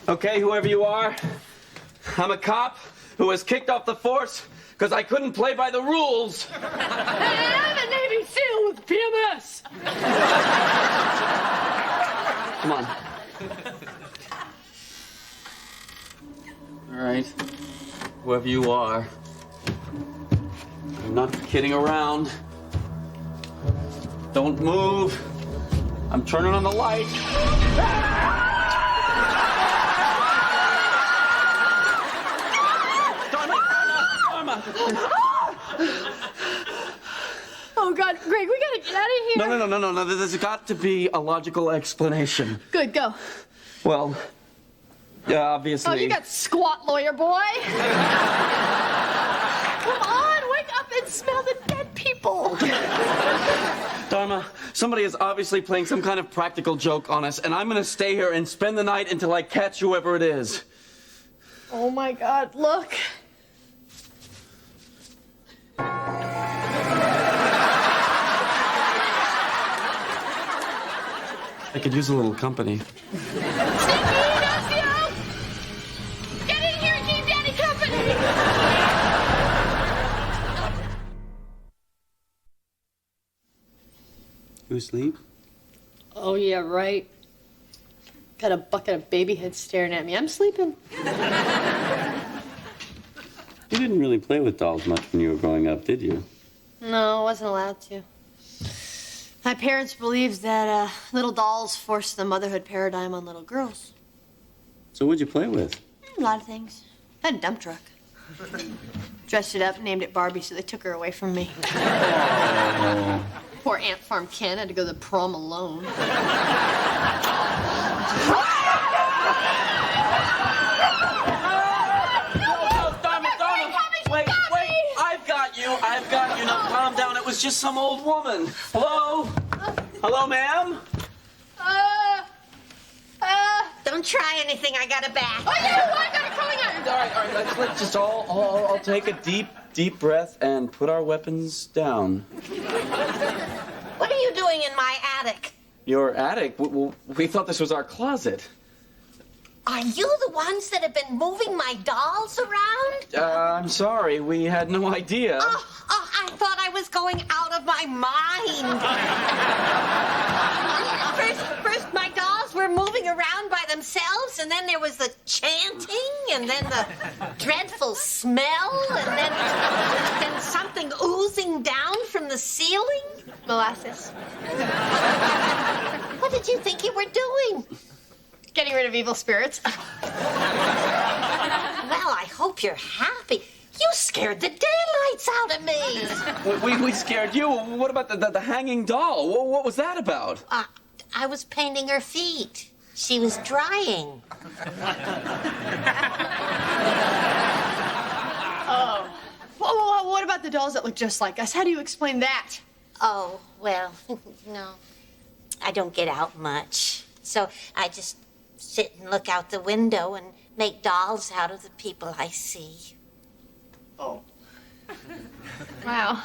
Okay, whoever you are, I'm a cop who was kicked off the force because I couldn't play by the rules. I'm a Navy SEAL with PMS. Come on. All right. Whoever you are, I'm not kidding around. Don't move. I'm turning on the light. Dharma! Oh, God. Greg, we gotta get out of here. No. There's got to be a logical explanation. Good, go. Well, yeah, obviously. Oh, you got squat, lawyer boy. Come on, wake up and smell the dead people. Dharma, somebody is obviously playing some kind of practical joke on us, and I'm gonna stay here and spend the night until I catch whoever it is. Oh, my God, look. I could use a little company. Get in here and keep Daddy company. You asleep? Oh, yeah, right. Got a bucket of baby heads staring at me. I'm sleeping. You didn't really play with dolls much when you were growing up, did you? No, I wasn't allowed to. My parents believed that little dolls forced the motherhood paradigm on little girls. So what'd you play with? A lot of things. I had a dump truck. Dressed it up, named it Barbie, so they took her away from me. Poor Ant Farm Ken had to go to the prom alone. I've got you. Now calm down. It was just some old woman. Hello? Hello, ma'am? Don't try anything. I got a back. Oh, yeah, I got it coming out. All right. Let's just all take a deep breath and put our weapons down. What are you doing in my attic? Your attic? We thought this was our closet. Are you the ones that have been moving my dolls around? I'm sorry. We had no idea. Oh, I thought I was going out of my mind. First, my dolls were moving around by themselves, and then there was the chanting, and then the dreadful smell, and then something oozing down from the ceiling. Molasses. What did you think you were doing? Getting rid of evil spirits. Well, I hope you're happy. You scared the daylights out of me. We scared you. What about the hanging doll? What was that about? I was painting her feet. She was drying. Oh. Well, what about the dolls that look just like us? How do you explain that? Oh, well, no. I don't get out much. So I just sit and look out the window and make dolls out of the people I see. Oh. Wow.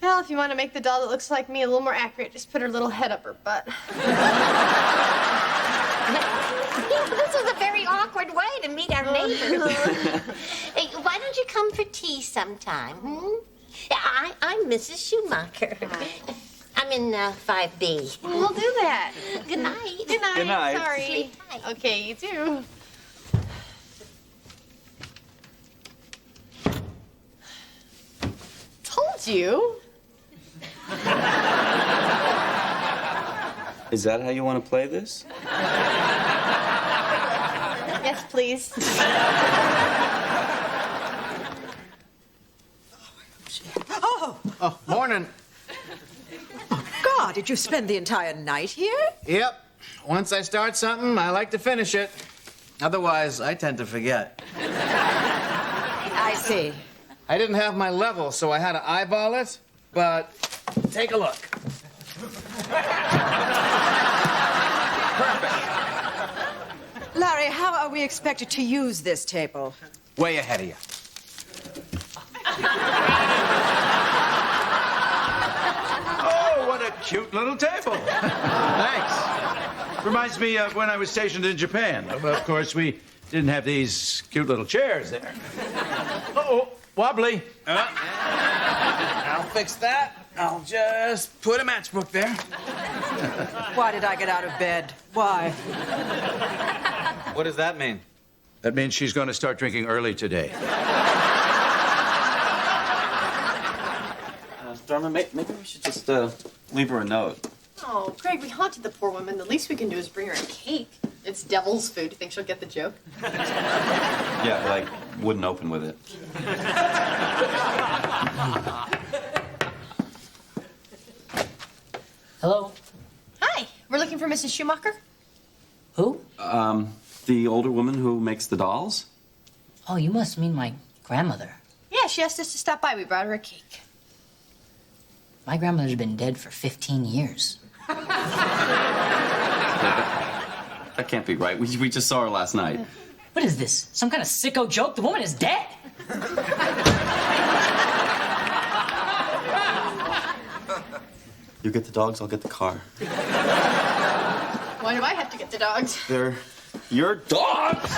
Well, if you want to make the doll that looks like me a little more accurate, just put her little head up her butt. This is a very awkward way to meet our neighbors. Hey, why don't you come for tea sometime? I'm Mrs. Schumacher. I'm in 5B. We'll do that. Good night. Good night. Good night. Sorry. Sleep tight. Okay, you too. Told you. Is that how you want to play this? Yes, please. Oh, morning. Oh, God, did you spend the entire night here? Yep. Once I start something, I like to finish it. Otherwise, I tend to forget. I see. I didn't have my level, so I had to eyeball it, but take a look. Larry, how are we expected to use this table? Way ahead of you. Oh, what a cute little table. Thanks. Reminds me of when I was stationed in Japan. Of course, we didn't have these cute little chairs there. Uh-oh, wobbly. I'll fix that. I'll just put a matchbook there. Why did I get out of bed? Why? What does that mean? That means she's going to start drinking early today. Dharma, maybe we should just leave her a note. Oh, Greg, we haunted the poor woman. The least we can do is bring her a cake. It's devil's food. You think she'll get the joke? Yeah, but I wouldn't open with it. Hello? Hi, we're looking for Mrs. Schumacher. Who? The older woman who makes the dolls? Oh, you must mean my grandmother. Yeah, she asked us to stop by. We brought her a cake. My grandmother's been dead for 15 years. That can't be right. We just saw her last night. What is this? Some kind of sicko joke? The woman is dead! You get the dogs, I'll get the car. Why do I have to get the dogs? They're your dogs!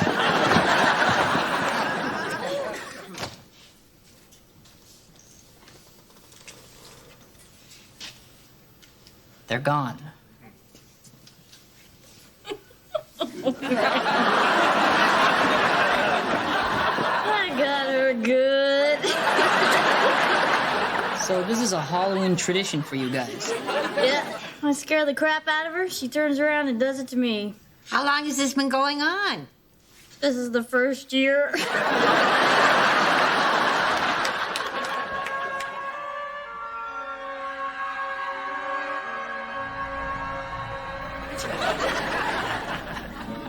They're gone. I got her good. So this is a Halloween tradition for you guys. Yeah, I scare the crap out of her. She turns around and does it to me. How long has this been going on? This is the first year.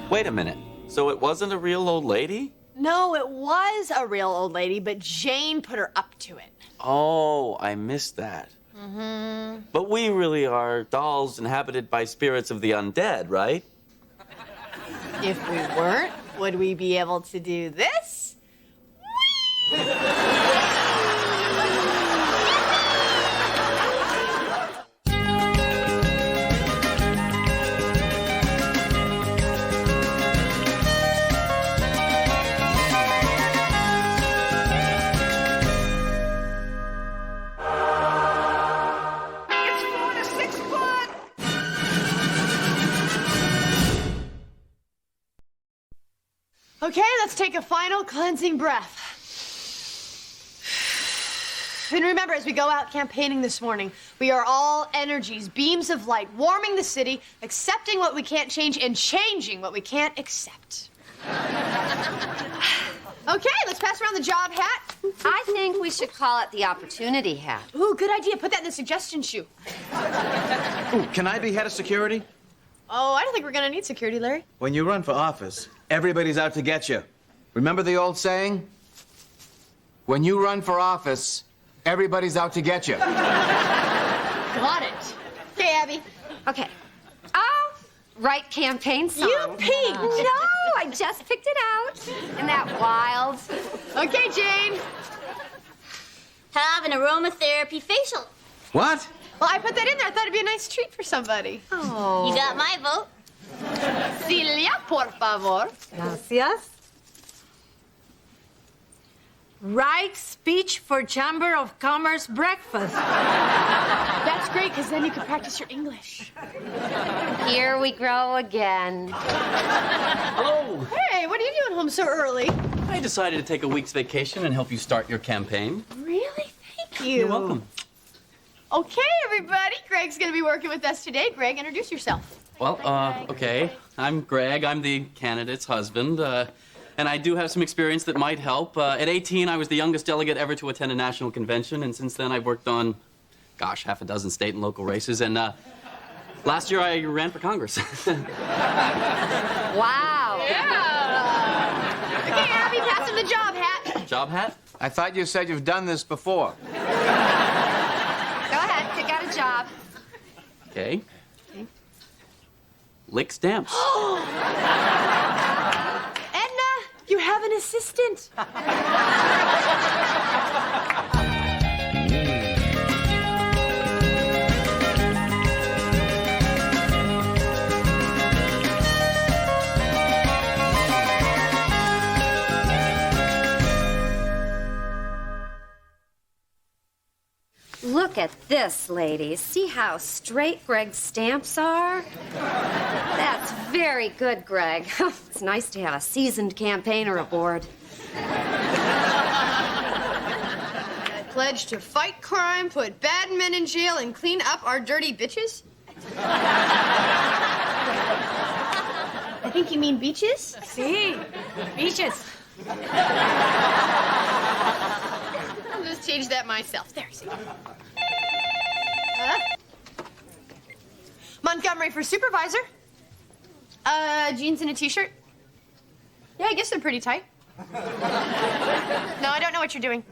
Wait a minute. So it wasn't a real old lady? No, it was a real old lady, but Jane put her up to it. Oh, I missed that. Mm-hmm. But we really are dolls inhabited by spirits of the undead, right? If we weren't, would we be able to do this? Okay, let's take a final cleansing breath. And remember, as we go out campaigning this morning, we are all energies, beams of light, warming the city, accepting what we can't change, and changing what we can't accept. Okay, let's pass around the job hat. I think we should call it the opportunity hat. Ooh, good idea. Put that in the suggestion shoe. Ooh, can I be head of security? Oh, I don't think we're gonna need security, Larry. When you run for office, everybody's out to get you. Remember the old saying? When you run for office, everybody's out to get you. Got it. Okay, Abby. Okay. Oh, right campaign song. You peeked. No, I just picked it out. Isn't that wild? Okay, Jane. Have an aromatherapy facial. What? Well, I put that in there. I thought it'd be a nice treat for somebody. Oh. You got my vote. Celia, por favor. Gracias. Right speech for Chamber of Commerce breakfast. That's great, because then you can practice your English. Here we go again. Hello. Hey, what are you doing home so early? I decided to take a week's vacation and help you start your campaign. Really? Thank you. You're welcome. Okay, everybody. Greg's going to be working with us today. Greg, introduce yourself. Well, okay. I'm Greg. I'm the candidate's husband. And I do have some experience that might help. At 18, I was the youngest delegate ever to attend a national convention. And since then, I've worked on, gosh, half a dozen state and local races. And last year, I ran for Congress. Wow. Yeah. Okay, Abby, pass him the job hat. Job hat? I thought you said you've done this before. Go ahead, pick out a job. Okay. Lick stamps. Edna, you have an assistant. Look at this, ladies. See how straight Greg's stamps are? That's very good, Greg. It's nice to have a seasoned campaigner aboard. I pledge to fight crime, put bad men in jail, and clean up our dirty bitches? I think you mean beaches? See, beaches. I'll just change that myself. There, see. Montgomery for supervisor. Jeans and a t-shirt. Yeah, I guess they're pretty tight. No, I don't know what you're doing.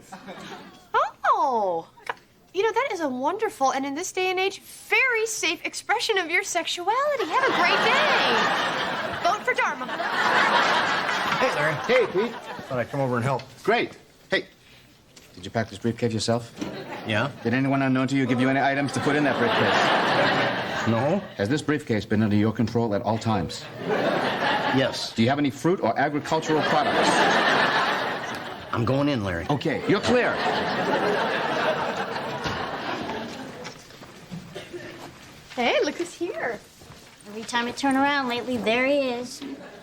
Oh, you know, that is a wonderful and, in this day and age, very safe expression of your sexuality. Have a great day. Vote for Dharma. Hey, Larry. Hey, Pete. Thought I'd come over and help. Great. Hey, did you pack this briefcase yourself? Yeah. Did anyone unknown to you give you any items to put in that briefcase? No. Has this briefcase been under your control at all times? Yes. Do you have any fruit or agricultural products? I'm going in, Larry. Okay, you're clear. Hey, look who's here. Every time I turn around lately, there he is.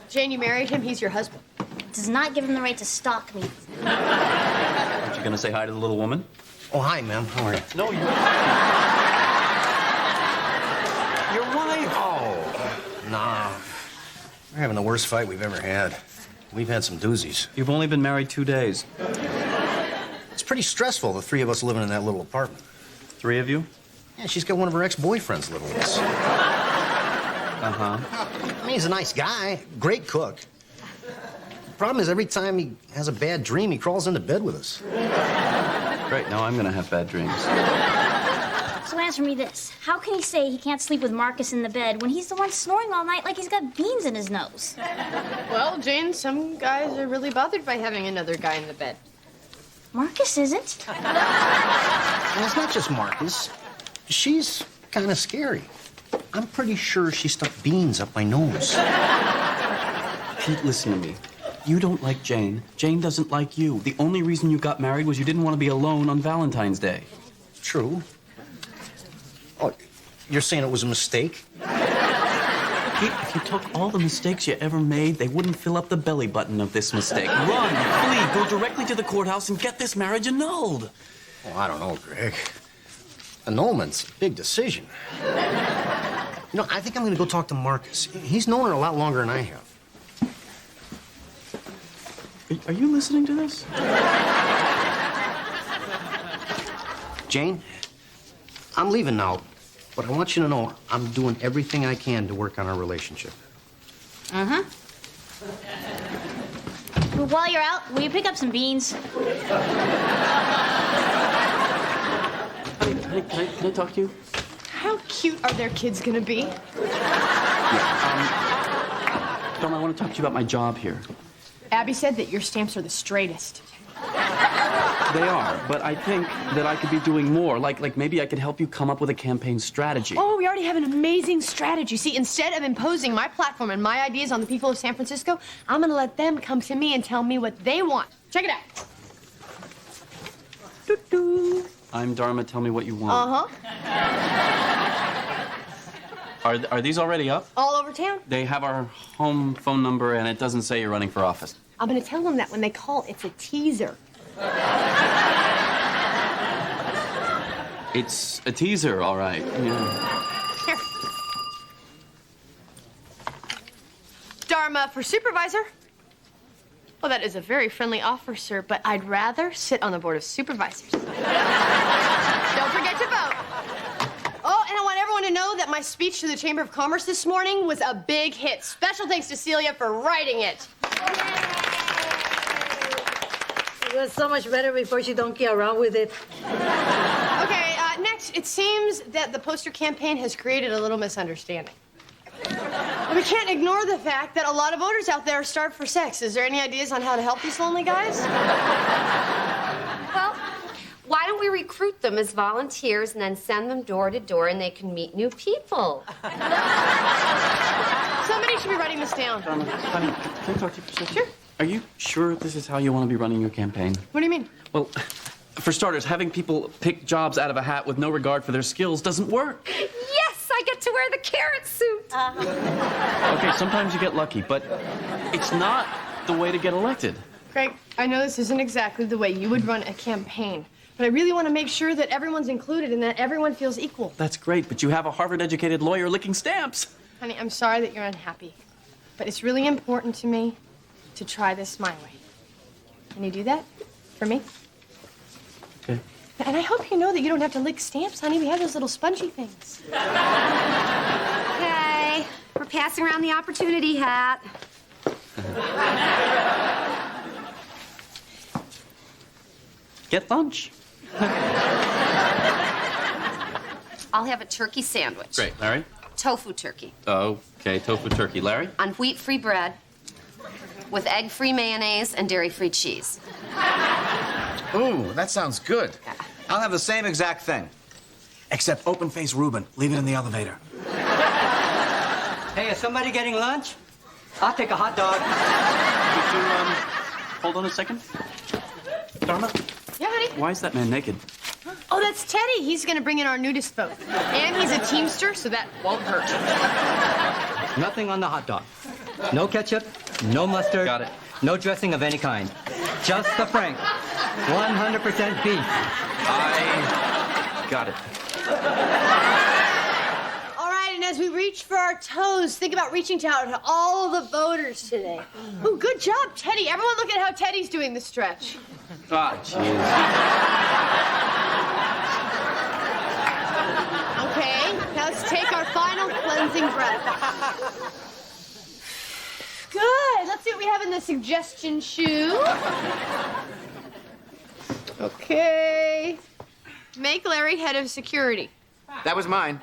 Jane, you married him. He's your husband. Does not give him the right to stalk me. Aren't you gonna say hi to the little woman? Oh, hi, ma'am. How are you? No, you. Your wife? Oh, nah. We're having the worst fight we've ever had. We've had some doozies. You've only been married 2 days. It's pretty stressful, the three of us living in that little apartment. 3 of you? Yeah, she's got one of her ex-boyfriends living with us. Uh-huh. I mean, he's a nice guy, great cook. Problem is, every time he has a bad dream, he crawls into bed with us. Great, now I'm gonna have bad dreams. So answer me this. How can he say he can't sleep with Marcus in the bed when he's the one snoring all night like he's got beans in his nose? Well, Jane, some guys are really bothered by having another guy in the bed. Marcus isn't. And it's not just Marcus. She's kind of scary. I'm pretty sure she stuck beans up my nose. Pete, listen to me. You don't like Jane. Jane doesn't like you. The only reason you got married was you didn't want to be alone on Valentine's Day. True. Oh, you're saying it was a mistake? Pete, if you took all the mistakes you ever made, they wouldn't fill up the belly button of this mistake. Run, flee, go directly to the courthouse and get this marriage annulled. Oh, I don't know, Greg. Annulment's a big decision. You know, I think I'm going to go talk to Marcus. He's known her a lot longer than I have. Are you listening to this? Jane, I'm leaving now, but I want you to know I'm doing everything I can to work on our relationship. Uh-huh. Well, while you're out, will you pick up some beans? Can I talk to you? How cute are their kids gonna be? Dom, I want to talk to you about my job here. Abby said that your stamps are the straightest. They are, but I think that I could be doing more. Like maybe I could help you come up with a campaign strategy. Oh, we already have an amazing strategy. See, instead of imposing my platform and my ideas on the people of San Francisco, I'm gonna let them come to me and tell me what they want. Check it out. Doo-doo. I'm Dharma, tell me what you want. Are these already up? All over town. They have our home phone number, and it doesn't say you're running for office. I'm gonna tell them that when they call, it's a teaser. It's a teaser, all right. Yeah. Here. Dharma for supervisor. Well, that is a very friendly offer, sir, but I'd rather sit on the board of supervisors. Don't forget to vote. Oh, and I want everyone to know that my speech to the Chamber of Commerce this morning was a big hit. Special thanks to Celia for writing it. It was so much better before she donkey around with it. Okay, next, it seems that the poster campaign has created a little misunderstanding. We can't ignore the fact that a lot of voters out there are starved for sex. Is there any ideas on how to help these lonely guys? Well, why don't we recruit them as volunteers and then send them door to door and they can meet new people? Somebody should be writing this down. Dharma, honey, can I talk to you for a second? Sure. Are you sure this is how you want to be running your campaign? What do you mean? Well, For starters, having people pick jobs out of a hat with no regard for their skills doesn't work. Yes, I get to wear the carrot suit. Okay, sometimes you get lucky, but it's not the way to get elected. Greg, I know this isn't exactly the way you would run a campaign, but I really want to make sure that everyone's included and that everyone feels equal. That's great, but you have a Harvard-educated lawyer licking stamps. Honey, I'm sorry that you're unhappy, but it's really important to me to try this my way. Can you do that for me? Okay. And I hope you know that you don't have to lick stamps, honey. We have those little spongy things. Okay, we're passing around the opportunity hat. Get lunch. I'll have a turkey sandwich. Great. Larry? Tofu turkey. Okay, tofu turkey. Larry? On wheat-free bread with egg-free mayonnaise and dairy-free cheese. Ooh, that sounds good. I'll have the same exact thing. Except open-face Reuben. Leave it in the elevator. Hey, is somebody getting lunch? I'll take a hot dog. Could you, hold on a second? Dharma? Yeah, honey? Why is that man naked? Oh, that's Teddy. He's going to bring in our nudist boat. And he's a Teamster, so that won't hurt. Nothing on the hot dog. No ketchup, no mustard. Got it. No dressing of any kind. Just the frank. 100% beef. I got it. All right, and as we reach for our toes, think about reaching out to all the voters today. Oh, good job, Teddy. Everyone look at how Teddy's doing the stretch. Ah, jeez. Okay, now let's take our final cleansing breath. Good. Let's see what we have in the suggestion shoe. Okay. Make Larry head of security. That was mine.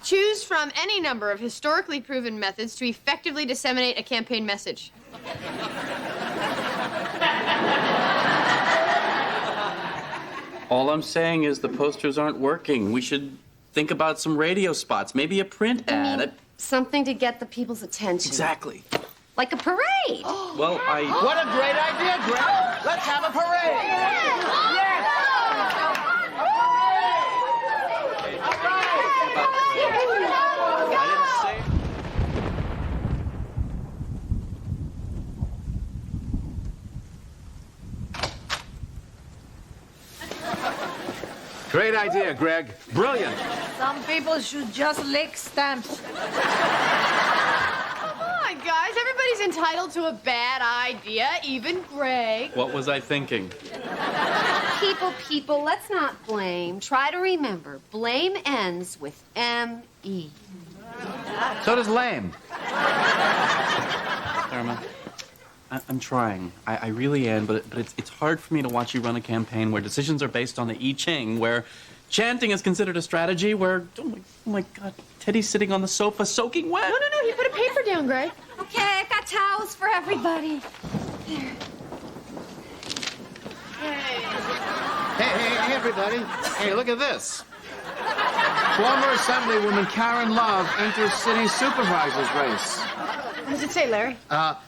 Choose from any number of historically proven methods to effectively disseminate a campaign message. All I'm saying is the posters aren't working. We should think about some radio spots, maybe a print ad. Something to get the people's attention. Exactly. Like a parade. Well, What a great idea, Greg! Let's have a parade! Great idea, Greg. Brilliant. Some people should just lick stamps. Come on, guys. Everybody's entitled to a bad idea, even Greg. What was I thinking? People, let's not blame. Try to remember, blame ends with M-E. So does lame. Dharma, I'm trying. I really am, but it's hard for me to watch you run a campaign where decisions are based on the I Ching, where chanting is considered a strategy, where, oh my God, Teddy's sitting on the sofa soaking wet. No, he put a paper down, Greg. Okay, I got towels for everybody. Here. Hey, everybody. Hey, look at this. Former Assemblywoman Karen Love enters city supervisor's race. What does it say, Larry?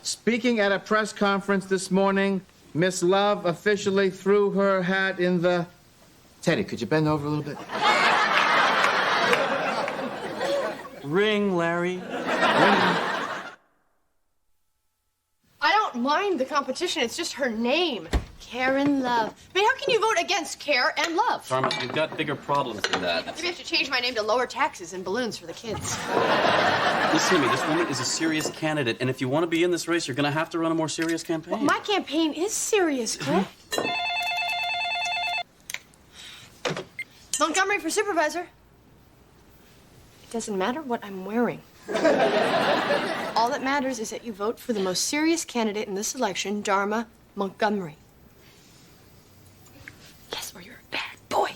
Speaking at a press conference this morning, Miss Love officially threw her hat in the... Teddy, could you bend over a little bit? Ring, Larry. Ring. I don't mind the competition. It's just her name, Karen Love. I mean, how can you vote against Care and Love? Dharma, you've got bigger problems than that. Maybe I have to change my name to lower taxes and balloons for the kids. Listen to me, this woman is a serious candidate, and if you want to be in this race, you're going to have to run a more serious campaign. Well, my campaign is serious, Greg. Montgomery for supervisor. It doesn't matter what I'm wearing. All that matters is that you vote for the most serious candidate in this election, Dharma Montgomery. Yes, or you're a bad boy.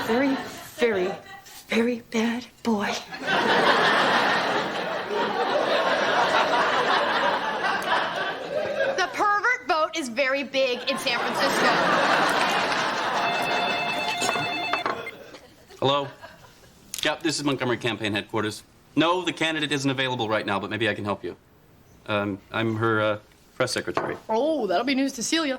Very, very, very bad boy. The pervert vote is very big in San Francisco. Hello? Yep, this is Montgomery Campaign Headquarters. No, the candidate isn't available right now, but maybe I can help you. I'm her Press secretary. Oh, that'll be news to Celia.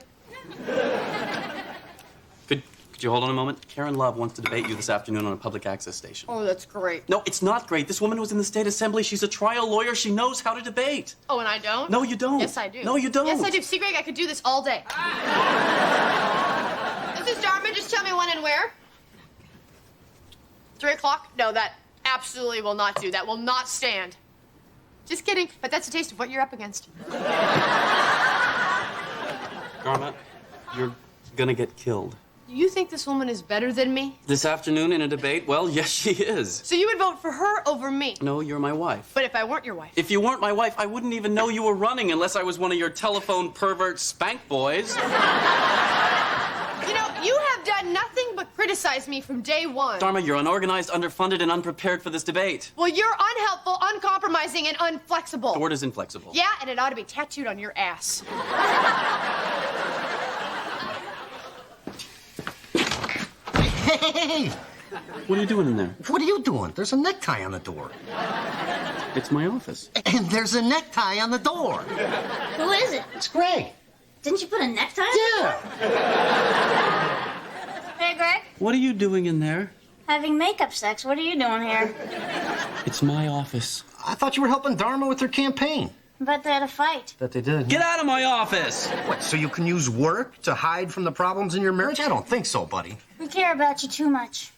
Could you hold on a moment? Karen Love wants to debate you this afternoon on a public access station. Oh, that's great. No, it's not great. This woman was in the state assembly. She's a trial lawyer. She knows how to debate. Oh, and I don't? No, you don't. Yes, I do. No, you don't. Yes, I do. See, Greg, I could do this all day. This is Dharma. Just tell me when and where. 3 o'clock? No, that absolutely will not do. That will not stand. Just kidding, but that's a taste of what you're up against. Dharma, you're gonna get killed. You think this woman is better than me? This afternoon in a debate? Well, yes, she is. So you would vote for her over me? No, you're my wife. But if I weren't your wife? If you weren't my wife, I wouldn't even know you were running unless I was one of your telephone pervert spank boys. You know, you have done nothing but criticize me from day one. Dharma, you're unorganized, underfunded, and unprepared for this debate. Well, you're unhelpful, uncompromising, and unflexible. The word is inflexible. Yeah, and it ought to be tattooed on your ass. Hey! What are you doing in there? What are you doing? There's a necktie on the door. It's my office. And there's a necktie on the door. Who is it? It's Greg. Didn't you put a necktie on? Yeah. Hey, Greg. What are you doing in there? Having makeup sex. What are you doing here? It's my office. I thought you were helping Dharma with her campaign. But they had a fight. That they did. Get out of my office! What, so you can use work to hide from the problems in your marriage? I don't think so, buddy. We care about you too much.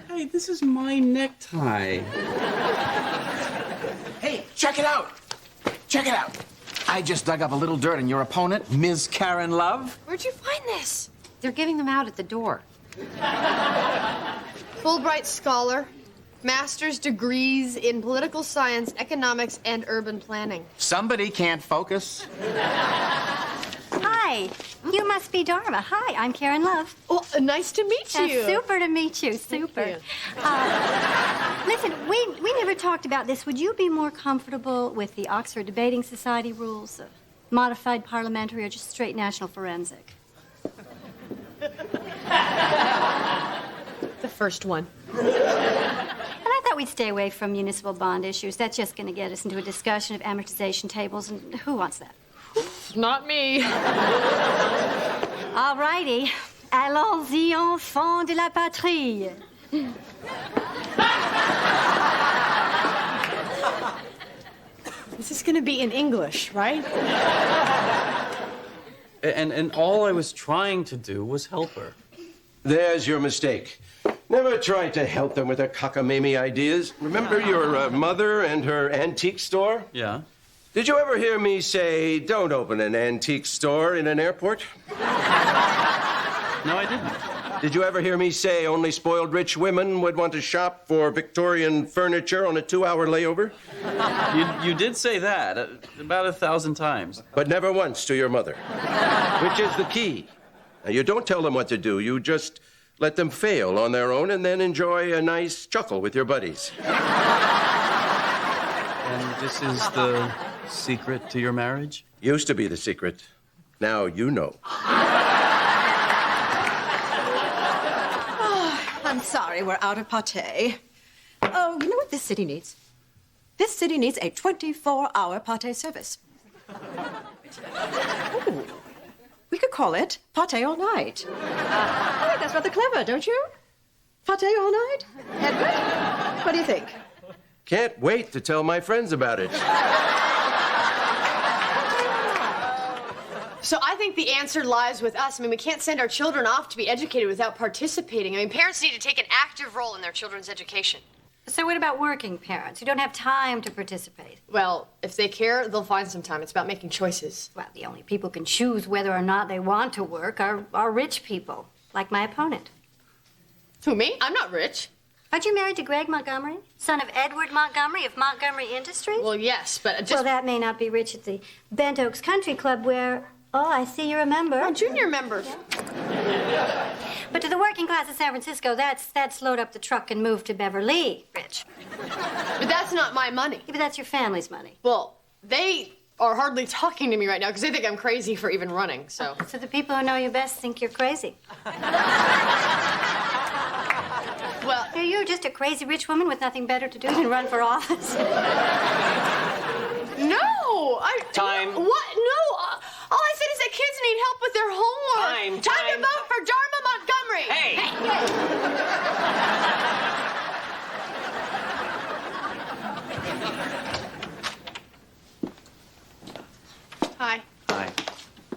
Hey, this is my necktie. Hey, check it out. Check it out. I just dug up a little dirt on your opponent, Ms. Karen Love. Where'd you find this? They're giving them out at the door. Fulbright scholar, master's degrees in political science, economics, and urban planning. Somebody can't focus. Hi, you must be Dharma. Hi, I'm Karen Love. Well, nice to meet you. Super to meet you, super. you. Listen, we never talked about this. Would you be more comfortable with the Oxford Debating Society rules, modified parliamentary, or just straight national forensic? The first one. And I thought we'd stay away from municipal bond issues. That's just going to get us into a discussion of amortization tables, and who wants that? Not me. All righty. Allons-y, enfants de la patrie. This is going to be in English, right? And all I was trying to do was help her. There's your mistake. Never try to help them with their cockamamie ideas. Remember your mother and her antique store? Yeah. Did you ever hear me say, don't open an antique store in an airport? No, I didn't. Did you ever hear me say only spoiled rich women would want to shop for Victorian furniture on a 2-hour layover? You did say that about 1,000 times. But never once to your mother, which is the key. Now, you don't tell them what to do. You just let them fail on their own and then enjoy a nice chuckle with your buddies. And this is the secret to your marriage? Used to be the secret. Now you know. I'm sorry, we're out of pâté. Oh, you know what this city needs? This city needs a 24-hour pâté service. Ooh, we could call it pâté all night. I think that's rather clever, don't you? Pâté all night? Edward, what do you think? Can't wait to tell my friends about it. So I think the answer lies with us. I mean, we can't send our children off to be educated without participating. I mean, parents need to take an active role in their children's education. So what about working parents who don't have time to participate? Well, if they care, they'll find some time. It's about making choices. Well, the only people who can choose whether or not they want to work are rich people, like my opponent. Who, me? I'm not rich. Aren't you married to Greg Montgomery, son of Edward Montgomery of Montgomery Industries? Well, yes, but just... Well, that may not be rich at the Bent Oaks Country Club where... Oh, I see you're a member. Oh, junior member. But to the working class of San Francisco, that's load up the truck and move to Beverly, Rich. But that's not my money. Yeah, but that's your family's money. Well, they are hardly talking to me right now because they think I'm crazy for even running, so... So the people who know you best think you're crazy. Well... You're just a crazy rich woman with nothing better to do than run for office. Time. What? No. All I said is that kids need help with their homework. Time to vote for Dharma Montgomery. Hi. Hi.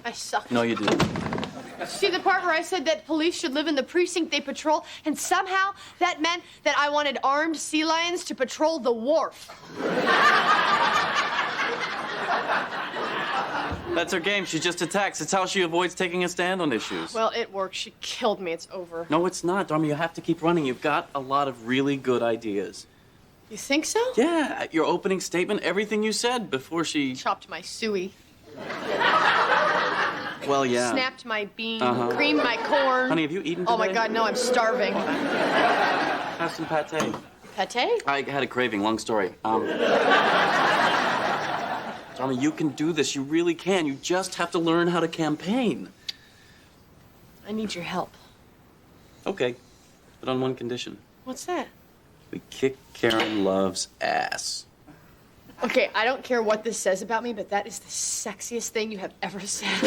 I suck. No, you didn't. See the part where I said that police should live in the precinct they patrol, and somehow that meant that I wanted armed sea lions to patrol the wharf. That's her game. She just attacks. It's how she avoids taking a stand on issues. Well, it worked. She killed me. It's over. No, it's not, Dharma. You have to keep running. You've got a lot of really good ideas. You think so? Yeah, your opening statement, everything you said before she... Chopped my suey. Well, yeah. Snapped my bean. Uh-huh. Creamed my corn. Honey, have you eaten Oh, my today? God, no, I'm starving. Have some pate. Pate? I had a craving. Long story. Dharma, you can do this. You really can. You just have to learn how to campaign. I need your help. Okay, but on one condition. What's that? We kick Karen Love's ass. Okay, I don't care what this says about me, but that is the sexiest thing you have ever said.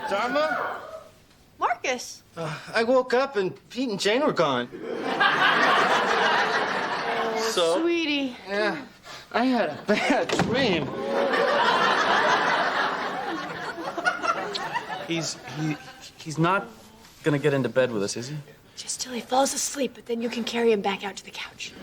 Dharma? Marcus. I woke up and Pete and Jane were gone. So? Sweetie. Yeah, I had a bad dream. He's not gonna get into bed with us, is he? Just till he falls asleep, but then you can carry him back out to the couch.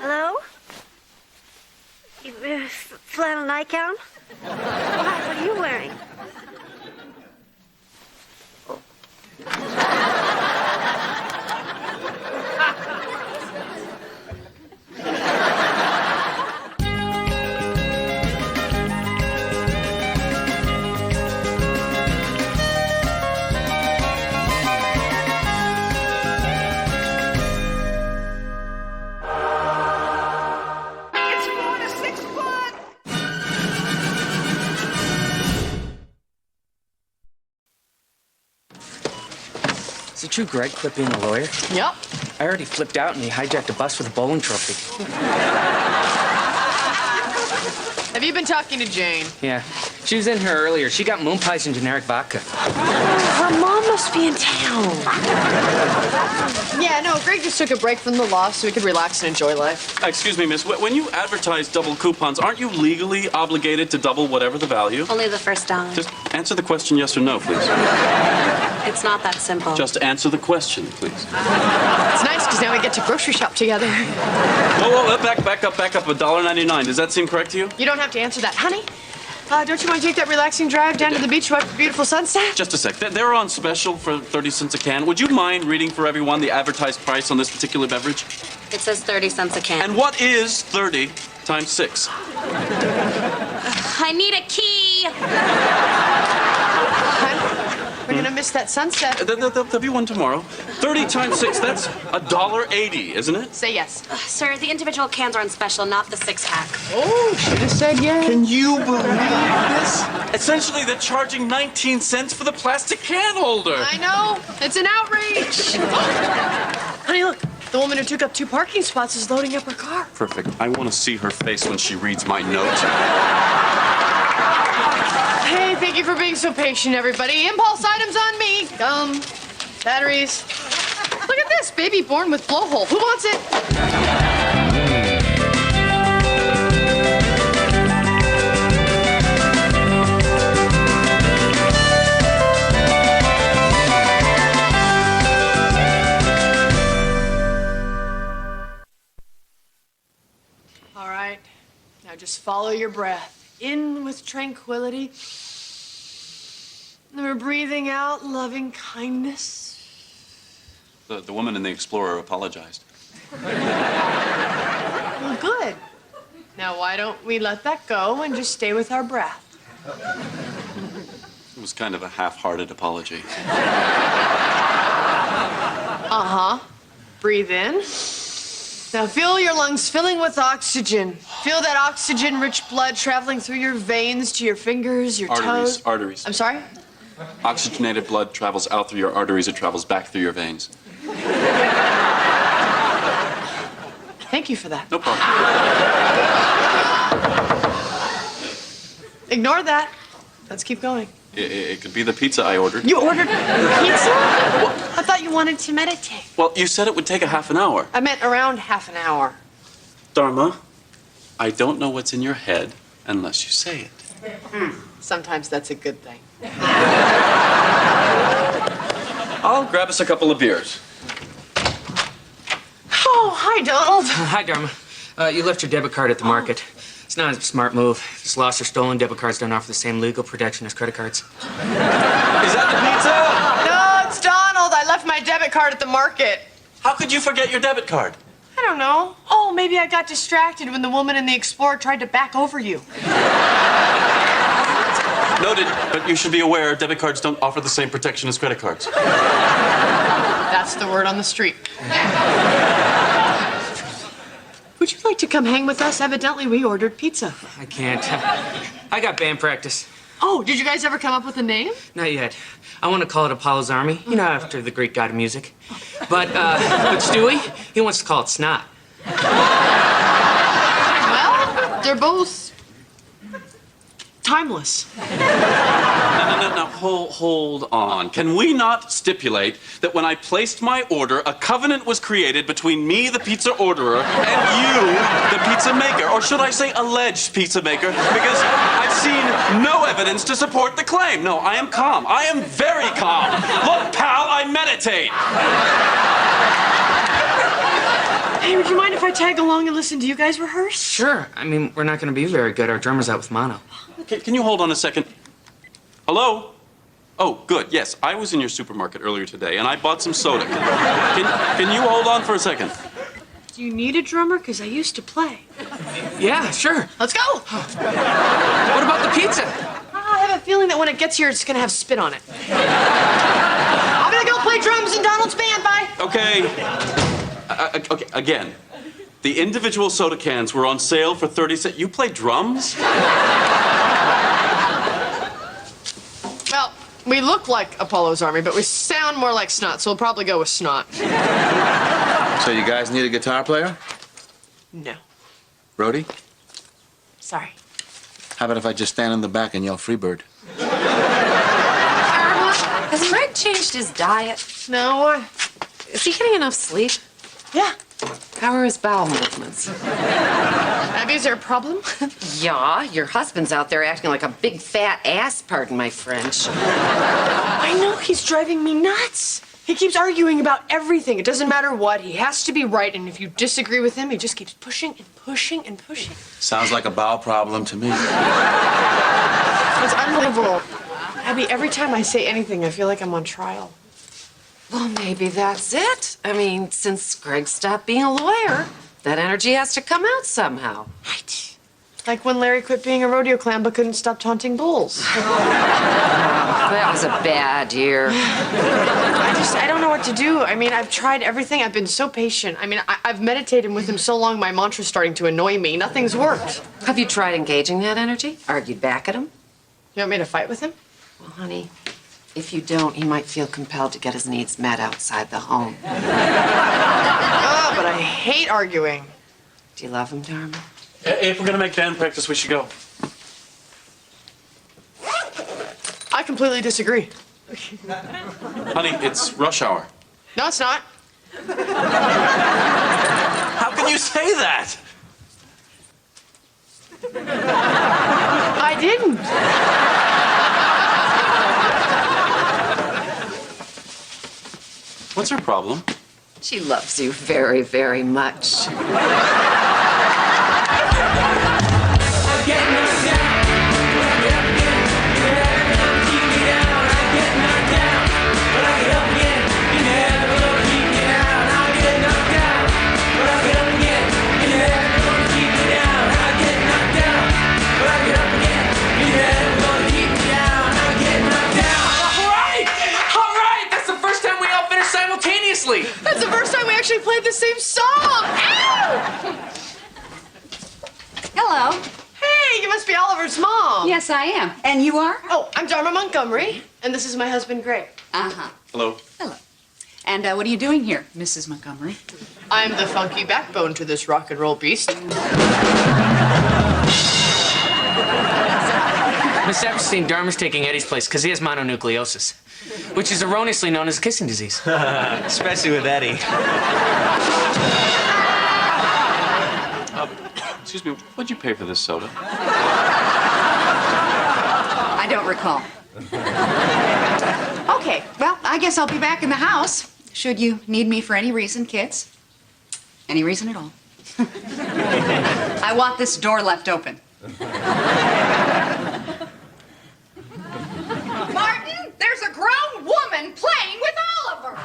Hello? Flannel nightgown? Why? What are you wearing? Is it true Greg quit being a lawyer? Yep. I already flipped out and he hijacked a bus with a bowling trophy. Have you been talking to Jane? Yeah. She was in here earlier. She got moon pies and generic vodka. Her mom must be in town. Yeah, no, Greg just took a break from the law so he could relax and enjoy life. Excuse me, miss. When you advertise double coupons, aren't you legally obligated to double whatever the value? Only the first dollar. Just answer the question yes or no, please. It's not that simple. Just answer the question, please. It's nice because now we get to grocery shop together. Whoa, back up. $1.99. Does that seem correct to you? You don't have to answer that. Honey, don't you want to take that relaxing drive down to the beach to watch the beautiful sunset? Just a sec. They're on special for 30 cents a can. Would you mind reading for everyone the advertised price on this particular beverage? It says 30 cents a can. And what is 30 times 6? I need a key. We're gonna miss that sunset. There'll be one tomorrow. 30 times 6, that's $1.80, isn't it? Say yes. Sir, the individual cans are on special, not the 6-pack. Oh, should have said yes. Can you believe this? Essentially, they're charging 19 cents for the plastic can holder. I know. It's an outrage. Honey, look. The woman who took up 2 parking spots is loading up her car. Perfect. I want to see her face when she reads my note. Hey, thank you for being so patient, everybody. Impulse items on me. Gum, batteries. Look at this, baby born with blowhole. Who wants it? follow your breath. In with tranquility. And we're breathing out loving kindness. The woman in the Explorer apologized. Well, good. Now, why don't we let that go and just stay with our breath? It was kind of a half-hearted apology. Uh-huh. Breathe in. Now feel your lungs filling with oxygen. Feel that oxygen-rich blood traveling through your veins to your fingers, your toes. Arteries. I'm sorry? Oxygenated blood travels out through your arteries. It travels back through your veins. Thank you for that. No problem. Ignore that. Let's keep going. It could be the pizza I ordered. You ordered pizza? I thought you wanted to meditate. Well, you said it would take a half an hour. I meant around half an hour. Dharma, I don't know what's in your head unless you say it. Sometimes that's a good thing. I'll grab us a couple of beers. Oh, hi, Donald. Hi, Dharma. You left your debit card at the market. It's not a smart move. Just lost or stolen debit cards don't offer the same legal protection as credit cards. Is that the pizza? No, it's Donald. I left my debit card at the market. How could you forget your debit card? I don't know. Oh, maybe I got distracted when the woman in the Explorer tried to back over you. Noted, but you should be aware debit cards don't offer the same protection as credit cards. That's the word on the street. Would you like to come hang with us? Evidently, we ordered pizza. I can't. I got band practice. Oh, did you guys ever come up with a name? Not yet. I want to call it Apollo's Army, you know, after the Greek god of music. But Stewie, he wants to call it Snot. Well, they're both timeless. No, hold on. Can we not stipulate that when I placed my order, a covenant was created between me, the pizza orderer, and you, the pizza maker? Or should I say alleged pizza maker? Because I've seen no evidence to support the claim. No, I am calm. I am very calm. Look, pal, I meditate. Hey, would you mind if I tag along and listen to you guys rehearse? Sure. I mean, we're not going to be very good. Our drummer's out with mono. Can you hold on a second? Hello? Oh, good. Yes, I was in your supermarket earlier today, and I bought some soda. Can you hold on for a second? Do you need a drummer? Because I used to play. Yeah, sure. Let's go. What about the pizza? I have a feeling that when it gets here, it's going to have spit on it. I'm going to go play drums in Donald's band. Bye. Okay. Okay, again. The individual soda cans were on sale for 30 cents. You play drums? Well, we look like Apollo's Army, but we sound more like Snot, so we'll probably go with Snot. So you guys need a guitar player? No. Brody? Sorry. How about if I just stand in the back and yell Freebird? Has Greg changed his diet? No, why? Is he getting enough sleep? Yeah. How are his bowel movements? Abby, is there a problem? Yeah, your husband's out there acting like a big fat ass, pardon my French. I know, he's driving me nuts. He keeps arguing about everything. It doesn't matter what. He has to be right, and if you disagree with him, he just keeps pushing and pushing and pushing. Sounds like a bowel problem to me. It's unbelievable. Abby, every time I say anything, I feel like I'm on trial. Well, maybe that's it. I mean, since Greg stopped being a lawyer, that energy has to come out somehow. Right. Like when Larry quit being a rodeo clown but couldn't stop taunting bulls. That was a bad year. I don't know what to do. I mean, I've tried everything. I've been so patient. I mean, I've meditated with him so long, my mantra's starting to annoy me. Nothing's worked. Have you tried engaging that energy? Argued back at him? You want me to fight with him? Well, honey, if you don't, he might feel compelled to get his needs met outside the home. Oh, but I hate arguing. Do you love him, Dharma? If we're gonna make band practice, we should go. I completely disagree. Honey, it's rush hour. No, it's not. How can you say that? I didn't. What's her problem? She loves you very, very much. nicely. That's the first time we actually played the same song. Ow! Hello. Hey, you must be Oliver's mom. Yes, I am. And you are? Oh, I'm Dharma Montgomery, and this is my husband, Greg. Uh-huh. Hello. Hello. And what are you doing here, Mrs. Montgomery? I'm the funky backbone to this rock and roll beast. Miss Epstein, Dharma's taking Eddie's place because he has mononucleosis, which is erroneously known as kissing disease. Especially with Eddie. Excuse me, what'd you pay for this soda? I don't recall. Okay, well, I guess I'll be back in the house. Should you need me for any reason, kids? Any reason at all. I want this door left open. Martin, there's a grown woman playing with Oliver.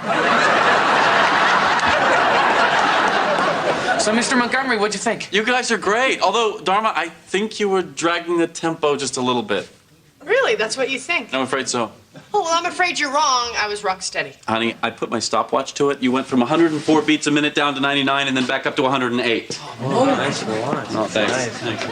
So, Mr. Montgomery, what'd you think? You guys are great. Although, Dharma, I think you were dragging the tempo just a little bit. Really? That's what you think? I'm afraid so. Oh, well, I'm afraid you're wrong. I was rock steady. Honey, I put my stopwatch to it. You went from 104 beats a minute down to 99 and then back up to 108. Oh, nice watch. Oh, thanks. Nice. Thanks.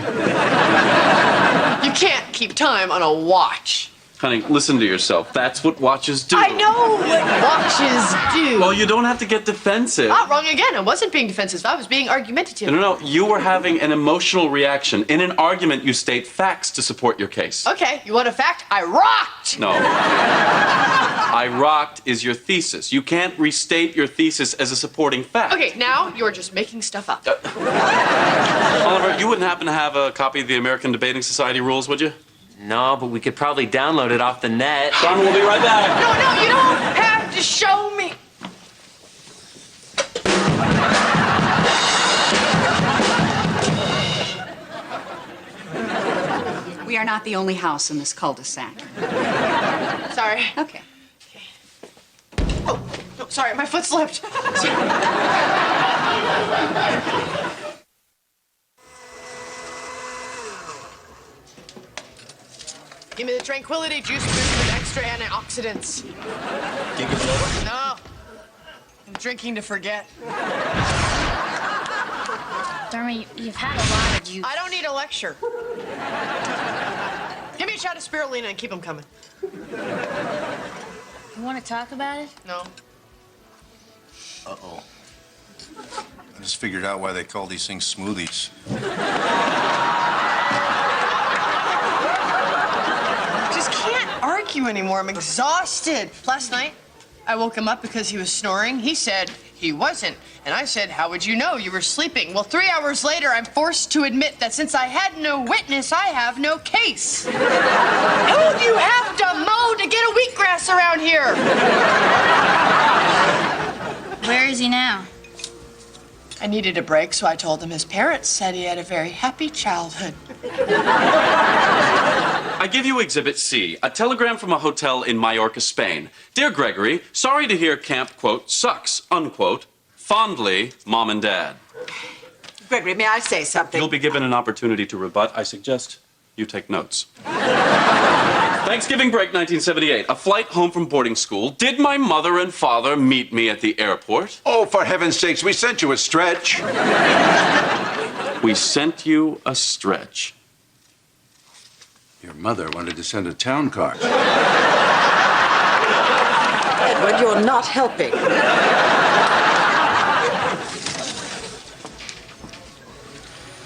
You can't keep time on a watch. Honey, listen to yourself. That's what watches do. I know what watches do. Well, you don't have to get defensive. Ah, wrong again. I wasn't being defensive. I was being argumentative. No, you were having an emotional reaction. In an argument, you state facts to support your case. Okay, you want a fact? I rocked! No. I rocked is your thesis. You can't restate your thesis as a supporting fact. Okay, now you're just making stuff up. Oliver, you wouldn't happen to have a copy of the American Debating Society rules, would you? No, but we could probably download it off the net. Dharma will be right back. No, you don't have to show me. We are not the only house in this cul-de-sac. Sorry. Okay. Oh, no, sorry, my foot slipped. Give me the tranquility juice boost with extra antioxidants. No. I'm drinking to forget. Dharma, you've had a lot of juice. I don't need a lecture. Give me a shot of spirulina and keep them coming. You want to talk about it? No. Uh-oh. I just figured out why they call these things smoothies. Argue anymore. I'm exhausted. Last night, I woke him up because he was snoring. He said he wasn't. And I said, how would you know? You were sleeping. Well, 3 hours later, I'm forced to admit that since I had no witness, I have no case. Who do you have to mow to get a wheatgrass around here? Where is he now? I needed a break, so I told him his parents said he had a very happy childhood. I give you Exhibit C, a telegram from a hotel in Mallorca, Spain. Dear Gregory, sorry to hear camp, quote, sucks, unquote. Fondly, Mom and Dad. Gregory, may I say something? You'll be given an opportunity to rebut. I suggest you take notes. Thanksgiving break, 1978. A flight home from boarding school. Did my mother and father meet me at the airport? Oh, for heaven's sakes, we sent you a stretch. We sent you a stretch. Your mother wanted to send a town car. Edward, you're not helping.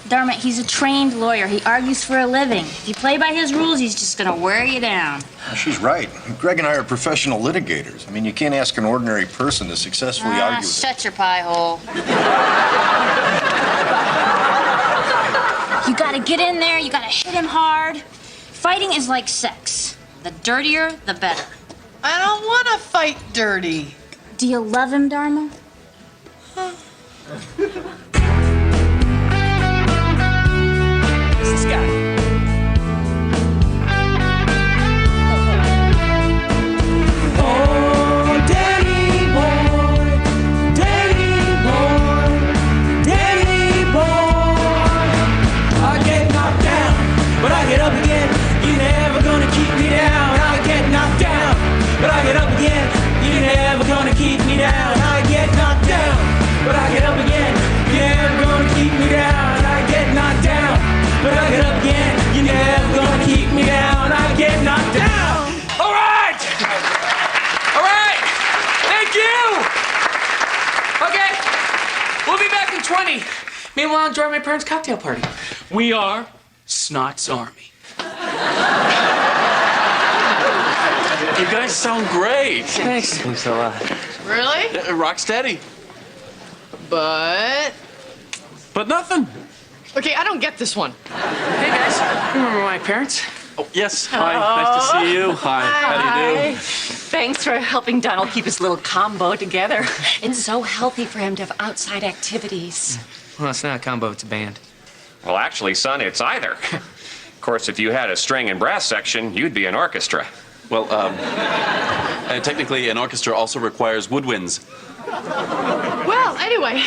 Dharma, he's a trained lawyer. He argues for a living. If you play by his rules, he's just gonna wear you down. She's right. Greg and I are professional litigators. I mean, you can't ask an ordinary person to successfully argue with Shut your pie hole. You gotta get in there, you gotta hit him hard. Fighting is like sex. The dirtier, the better. I don't want to fight dirty. Do you love him, Dharma? Who's this guy? Oh, Danny boy, I get knocked down, but I get up again. You're never gonna keep me down. I get knocked down, but I get up again. You're never gonna keep me down. I get knocked down, but I get up again. You're never gonna keep me down. I get knocked down, but I get up again. You're never gonna keep me down. I get knocked down. All right! All right! Thank you! Okay, we'll be back in 20. Meanwhile, enjoy my parents' cocktail party. We are Snot's Army. You guys sound great. Thanks. Thanks a lot. Really? Rock steady. But nothing. okay, I don't get this one. Hey, guys. Remember my parents? Oh, yes. Hi. Nice to see you. Hi. How do you do? Thanks for helping Donald keep his little combo together. It's so healthy for him to have outside activities. Well, it's not a combo, it's a band. Well, actually, son, it's either. Of course, if you had a string and brass section, you'd be an orchestra. Well, technically, an orchestra also requires woodwinds. Well, anyway.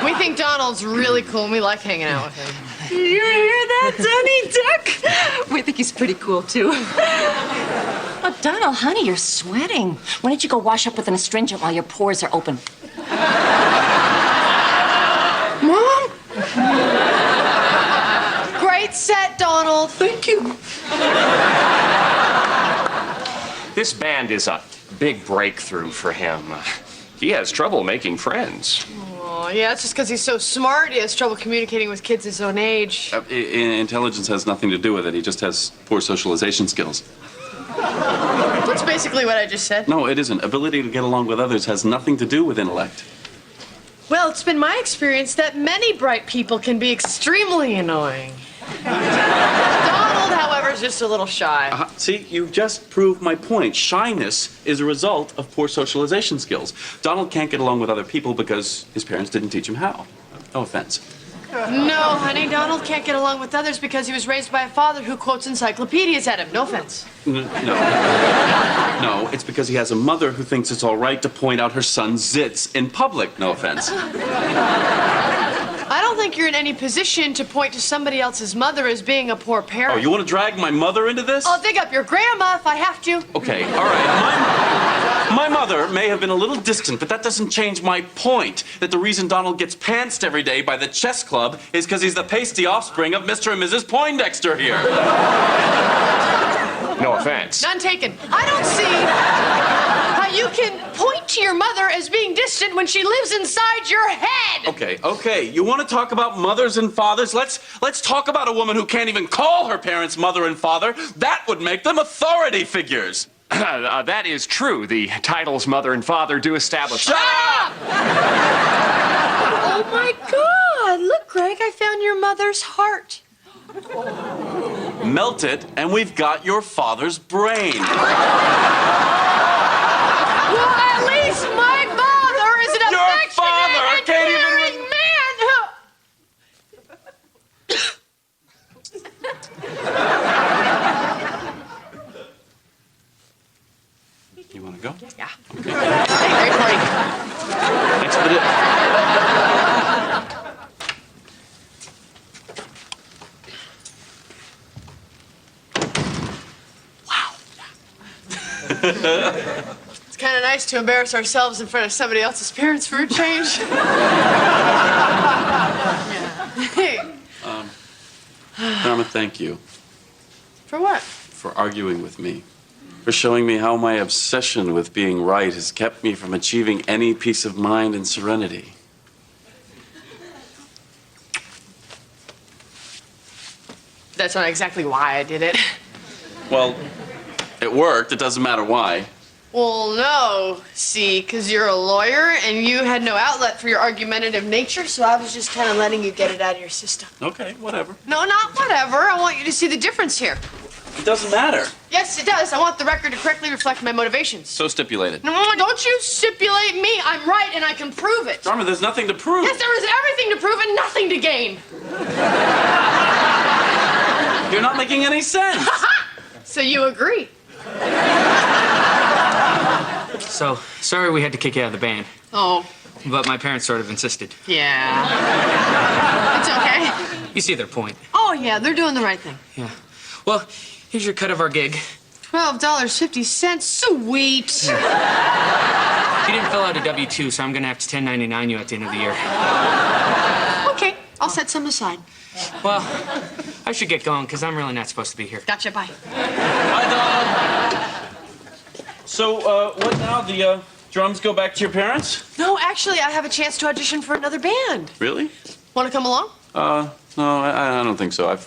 We think Donald's really cool and we like hanging out with him. You hear that, Donnie Duck? We think he's pretty cool, too. Oh, Donald, honey, you're sweating. Why don't you go wash up with an astringent while your pores are open? Mom? Great set, Donald. Thank you. This band is a big breakthrough for him. He has trouble making friends. Oh, yeah, it's just because he's so smart. He has trouble communicating with kids his own age. Intelligence has nothing to do with it. He just has poor socialization skills. That's basically what I just said. No, it isn't. Ability to get along with others has nothing to do with intellect. Well, it's been my experience that many bright people can be extremely annoying. Donald, however, is just a little shy. See, you just proved my point. Shyness is a result of poor socialization skills. Donald can't get along with other people because his parents didn't teach him how. No offense. No, honey, Donald can't get along with others because he was raised by a father who quotes encyclopedias at him. No offense. No. No, it's because he has a mother who thinks it's all right to point out her son's zits in public. No offense. I don't think you're in any position to point to somebody else's mother as being a poor parent. Oh, you want to drag my mother into this? I'll dig up your grandma if I have to. Okay, all right. My mother may have been a little distant, but that doesn't change my point that the reason Donald gets pantsed every day by the chess club is because he's the pasty offspring of Mr. and Mrs. Poindexter here. No offense. None taken. I don't see how you can point to your mother as being distant when she lives inside your head. Okay. You want to talk about mothers and fathers? Let's talk about a woman who can't even call her parents mother and father. That would make them authority figures. That is true. The titles mother and father do establish. Shut up! Oh my God! Look, Greg, I found your mother's heart. Melt it, and we've got your father's brain. Well, at least my father is an affectionate and caring man. You want to go? Yeah. Okay. Hey, great party. Thanks for the dip. It's kind of nice to embarrass ourselves in front of somebody else's parents for a change. Hey. Dharma, thank you For what? for arguing with me, for showing me how my obsession with being right has kept me from achieving any peace of mind and serenity. That's not exactly why I did it. Well, it worked. It doesn't matter why. Well, no. See, because you're a lawyer and you had no outlet for your argumentative nature, so I was just kind of letting you get it out of your system. Okay, whatever. No, not whatever. I want you to see the difference here. It doesn't matter. Yes, it does. I want the record to correctly reflect my motivations. So stipulated. No, don't you stipulate me. I'm right and I can prove it. Dharma, there's nothing to prove. Yes, there is everything to prove and nothing to gain. You're not making any sense. So you agree? So, sorry we had to kick you out of the band. Oh. But my parents sort of insisted. Yeah. It's okay. You see their point. Oh, yeah, they're doing the right thing. Yeah. Well, here's your cut of our gig. $12.50. Sweet. She didn't fill out a W-2, so I'm gonna have to 1099 you at the end of the year. Okay, I'll set some aside. Well, I should get going, because I'm really not supposed to be here. Gotcha, bye. Hi, Dom. So, what now? The drums go back to your parents? No, actually, I have a chance to audition for another band. Really? Want to come along? No, I don't think so. I've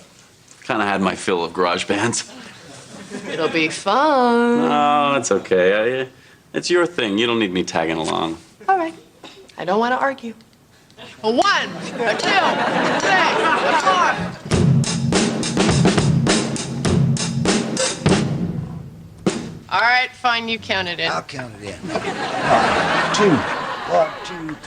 kind of had my fill of garage bands. It'll be fun. No, it's okay. It's your thing. You don't need me tagging along. All right. I don't want to argue. A 1, a 2, a 3, a 4. All right, fine. You count it in. I'll count it in. 1, 2, 1, 2, 3.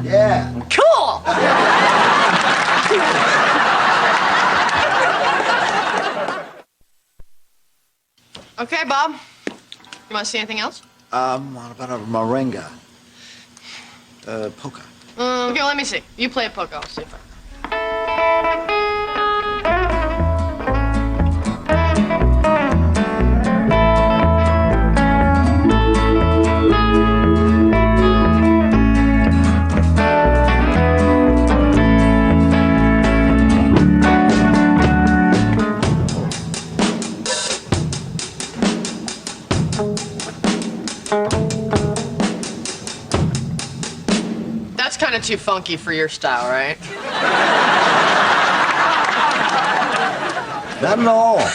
Yeah. Cool. Okay, Bob. You want to see anything else? What about a moringa? Polka. Okay, well, let me see. You play a polka. I'll see if I. That's kind of too funky for your style, right? Not at all.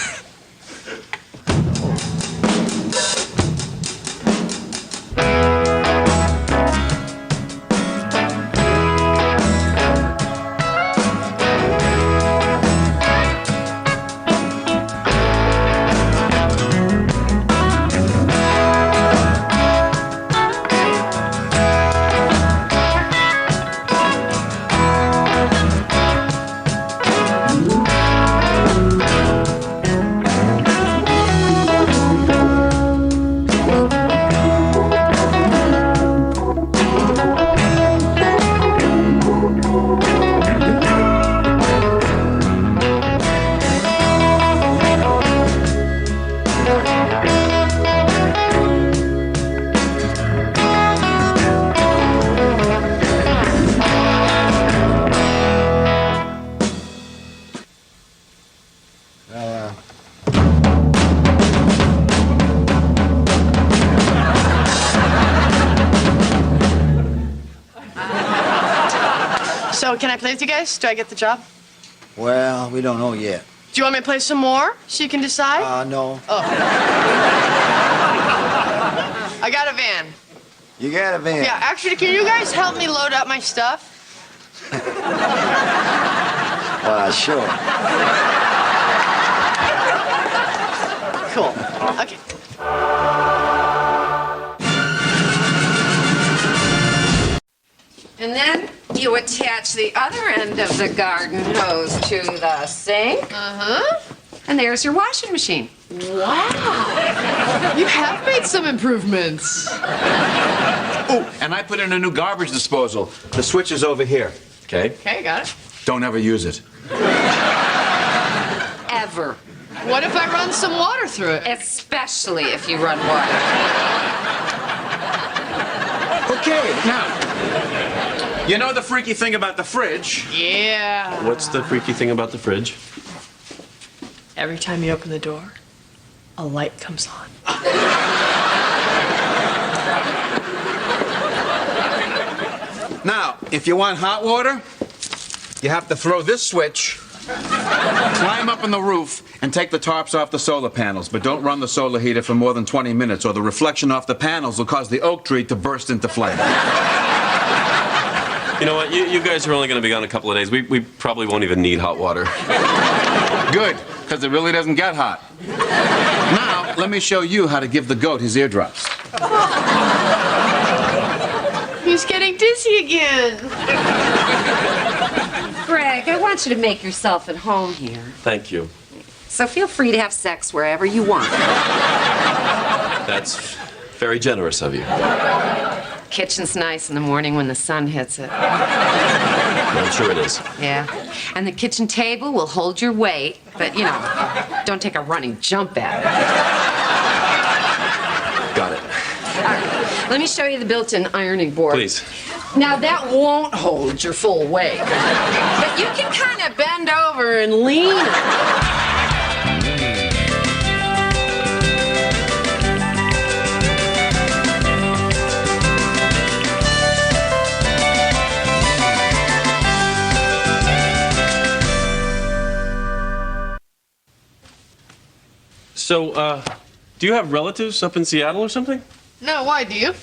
So, can I play with you guys? Do I get the job? Well, we don't know yet. Do you want me to play some more so you can decide? No. Oh. I got a van. You got a van? Yeah, actually, can you guys help me load up my stuff? Sure. Cool. Okay. And then you attach the other end of the garden hose to the sink. Uh-huh. And there's your washing machine. Wow. You have made some improvements. Oh, and I put in a new garbage disposal. The switch is over here, okay? Okay, got it. Don't ever use it. Ever. What if I run some water through it? Especially if you run water. Okay, now, you know the freaky thing about the fridge? Yeah. What's the freaky thing about the fridge? Every time you open the door, a light comes on. Now, if you want hot water, you have to throw this switch, climb up on the roof, and take the tarps off the solar panels. But don't run the solar heater for more than 20 minutes, or the reflection off the panels will cause the oak tree to burst into flame. You know what? You guys are only going to be gone a couple of days. We probably won't even need hot water. Good, because it really doesn't get hot. Now, let me show you how to give the goat his eardrops. He's getting dizzy again. Greg, I want you to make yourself at home here. Thank you. So feel free to have sex wherever you want. That's very generous of you. Kitchen's nice in the morning when the sun hits it. I'm sure it is. Yeah. And the kitchen table will hold your weight, but, you know, don't take a running jump at it. Got it. All right. Let me show you the built-in ironing board. Please. Now, that won't hold your full weight. But you can kind of bend over and lean. So, do you have relatives up in Seattle or something? No, why do you?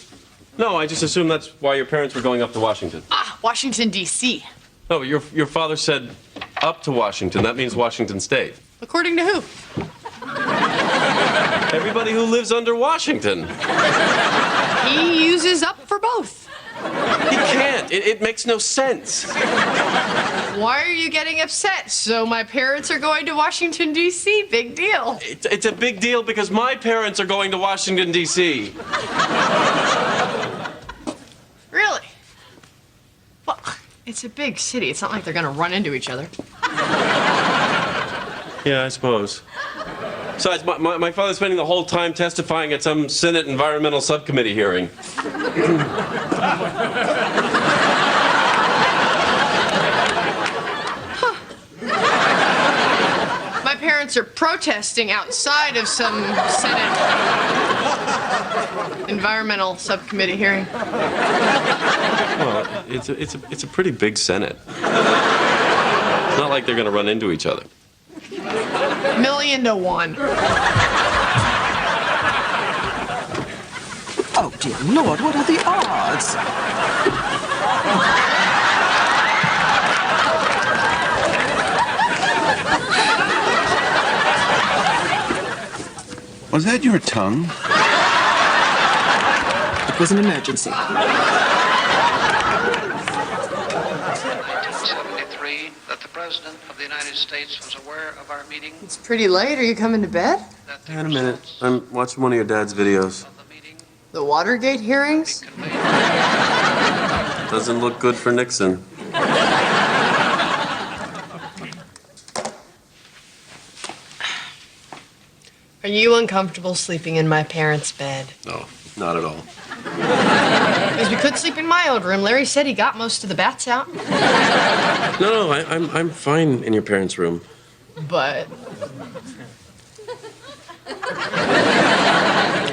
No, I just assumed that's why your parents were going up to Washington. Ah, Washington, D.C. No, but your father said up to Washington. That means Washington State. According to who? Everybody who lives under Washington. He uses up for both. He can't. It makes no sense. Why are you getting upset? So my parents are going to Washington, D.C. Big deal. It's a big deal because my parents are going to Washington, D.C. Really? Well, it's a big city. It's not like they're going to run into each other. Yeah, I suppose. Besides, my father's spending the whole time testifying at some Senate Environmental Subcommittee hearing. My parents are protesting outside of some Senate Environmental Subcommittee hearing. Well, it's a pretty big Senate. It's not like they're going to run into each other. 1,000,000 to 1. Oh, dear Lord, what are the odds? Was that your tongue? It was an emergency. That the President of the United States was aware of our meeting. It's pretty late. Are you coming to bed? Hang on a minute. I'm watching one of your dad's videos. The Watergate hearings? Doesn't look good for Nixon. Are you uncomfortable sleeping in my parents' bed? No, not at all. Because we could sleep in my old room. Larry said he got most of the bats out. No, I'm fine in your parents' room. But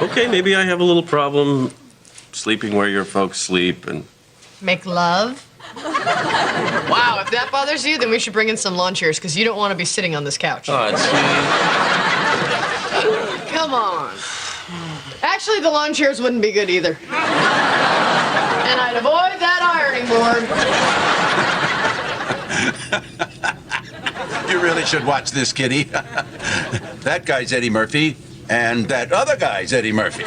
Okay, maybe I have a little problem sleeping where your folks sleep and... make love? Wow, if that bothers you, then we should bring in some lawn chairs, because you don't want to be sitting on this couch. Come on. Actually, the lawn chairs wouldn't be good either. And I'd avoid that ironing board. You really should watch this, Kitty. That guy's Eddie Murphy, and that other guy's Eddie Murphy.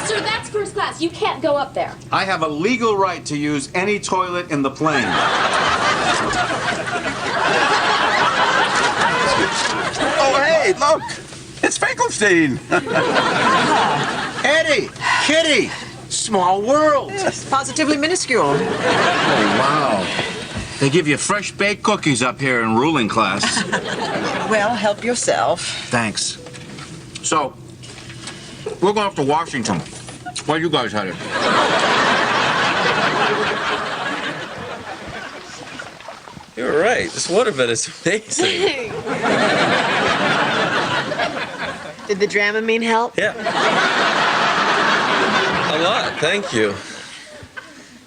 Sir, that's first class. You can't go up there. I have a legal right to use any toilet in the plane. Oh, hey, look! It's Finkelstein! Eddie! Kitty! Small world! Yes, positively minuscule. Oh, wow. They give you fresh baked cookies up here in ruling class. Well, help yourself. Thanks. So, we're going off to Washington. Where you guys headed? You're right. This waterbed is amazing. Did the Dramamine help? Yeah. A lot, thank you.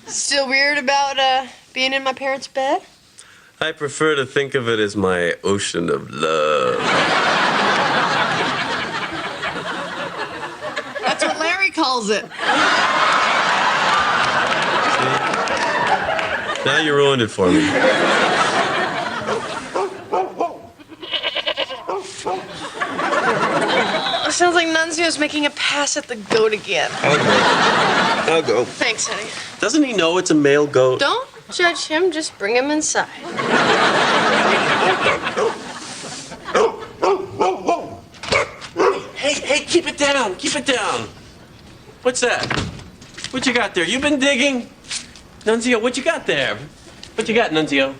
Still weird about being in my parents' bed? I prefer to think of it as my ocean of love. That's what Larry calls it. Now you ruined it for me. Sounds like Nunzio's making a pass at the goat again. I'll go. Thanks, honey. Doesn't he know it's a male goat? Don't judge him, just bring him inside. Hey, keep it down. Keep it down. What's that? What you got there? You been digging? Nunzio, what you got there? What you got, Nunzio?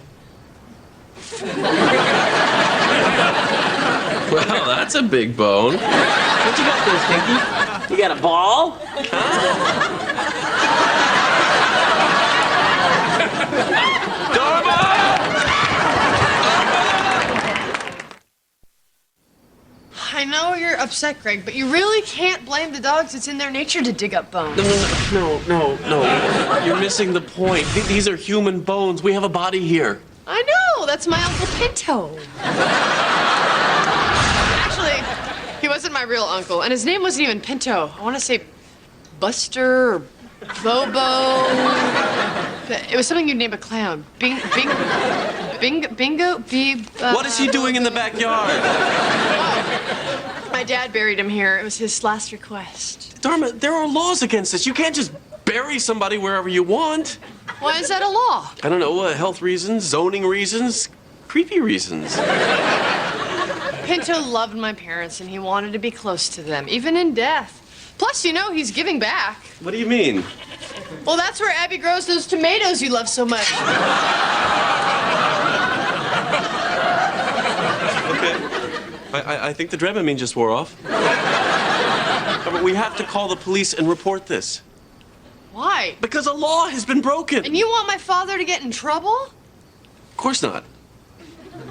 Well, that's a big bone. What you got there, Stinky? You got a ball? I know you're upset, Greg, but you really can't blame the dogs. It's in their nature to dig up bones. No. You're missing the point. These are human bones. We have a body here. I know. That's my Uncle Pinto. Actually, he wasn't my real uncle, and his name wasn't even Pinto. I want to say Buster or Bobo. It was something you'd name a clown. Bingo? What is he doing in the backyard? My dad buried him here. It was his last request. Dharma, there are laws against this. You can't just bury somebody wherever you want. Why is that a law? I don't know, health reasons, zoning reasons, creepy reasons. Pinto loved my parents, and he wanted to be close to them, even in death. Plus, you know, he's giving back. What do you mean? Well, that's where Abby grows those tomatoes you love so much. Okay. I think the Dramamine just wore off. But we have to call the police and report this. Why? Because a law has been broken. And you want my father to get in trouble? Of course not.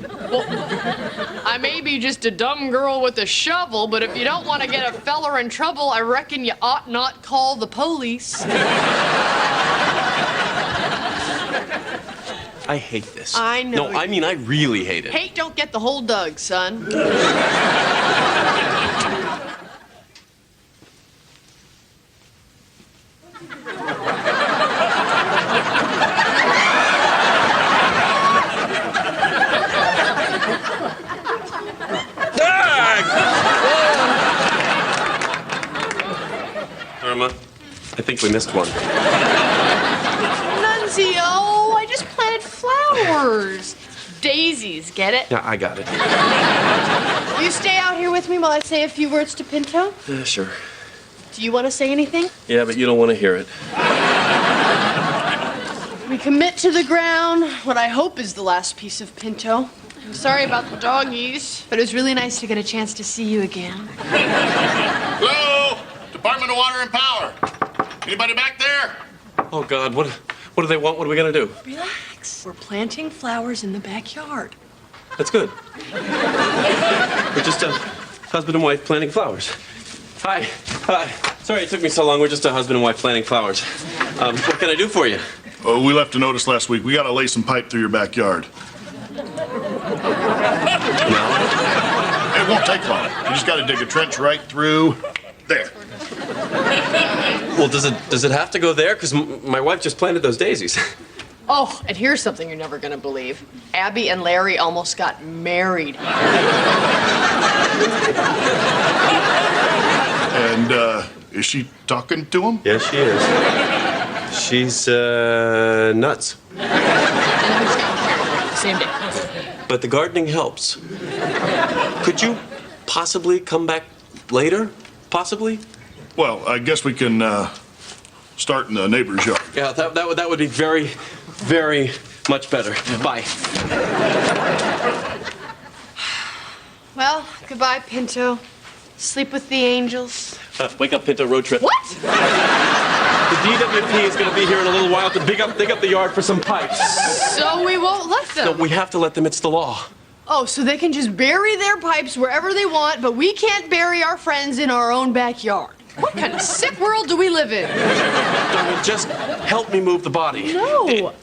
Well, I may be just a dumb girl with a shovel, but if you don't want to get a feller in trouble, I reckon you ought not call the police. I hate this. I know. No, I mean, I really hate it. Hate don't get the whole Doug, son. Dharma, I think we missed one. Nunzio, I just planted flowers. Daisies, get it? Yeah, I got it. Will you stay out here with me while I say a few words to Pinto? Sure. Do you want to say anything? Yeah, but you don't want to hear it. We commit to the ground what I hope is the last piece of Pinto. I'm sorry about the doggies, but it was really nice to get a chance to see you again. Hello? Department of Water and Power. Anybody back there? Oh, God, what do they want? What are we going to do? Relax. We're planting flowers in the backyard. That's good. We're just a husband and wife planting flowers. Hi. Sorry it took me so long. We're just a husband and wife planting flowers. What can I do for you? Oh, we left a notice last week. We got to lay some pipe through your backyard. It won't take long. You just got to dig a trench right through there. Well, does it have to go there? Because my wife just planted those daisies. Oh, and here's something you're never gonna believe. Abby and Larry almost got married. And, is she talking to him? Yes, she is. She's, nuts. Same day. But the gardening helps. Could you possibly come back later? Possibly? Well, I guess we can, start in the neighbor's yard. Yeah, that would be very, very much better. Bye. Well, goodbye, Pinto. Sleep with the angels. Wake up, Pinto, road trip. What? The DWP is going to be here in a little while to dig up the yard for some pipes. So we won't let them? No, we have to let them. It's the law. Oh, so they can just bury their pipes wherever they want, but we can't bury our friends in our own backyard. What kind of sick world do we live in? Darling, just help me move the body. No.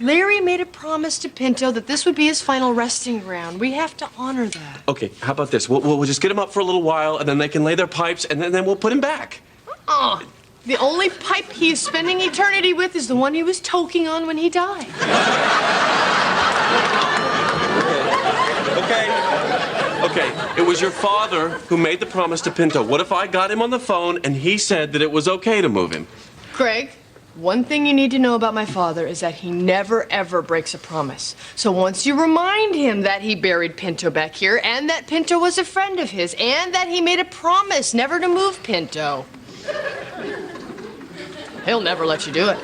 Larry made a promise to Pinto that this would be his final resting ground. We have to honor that. Okay, how about this? We'll just get him up for a little while, and then they can lay their pipes, and then we'll put him back. Oh, the only pipe he is spending eternity with is the one he was toking on when he died. Okay, it was your father who made the promise to Pinto. What if I got him on the phone and he said that it was okay to move him? Greg, one thing you need to know about my father is that he never, ever breaks a promise. So once you remind him that he buried Pinto back here, and that Pinto was a friend of his, and that he made a promise never to move Pinto, he'll never let you do it.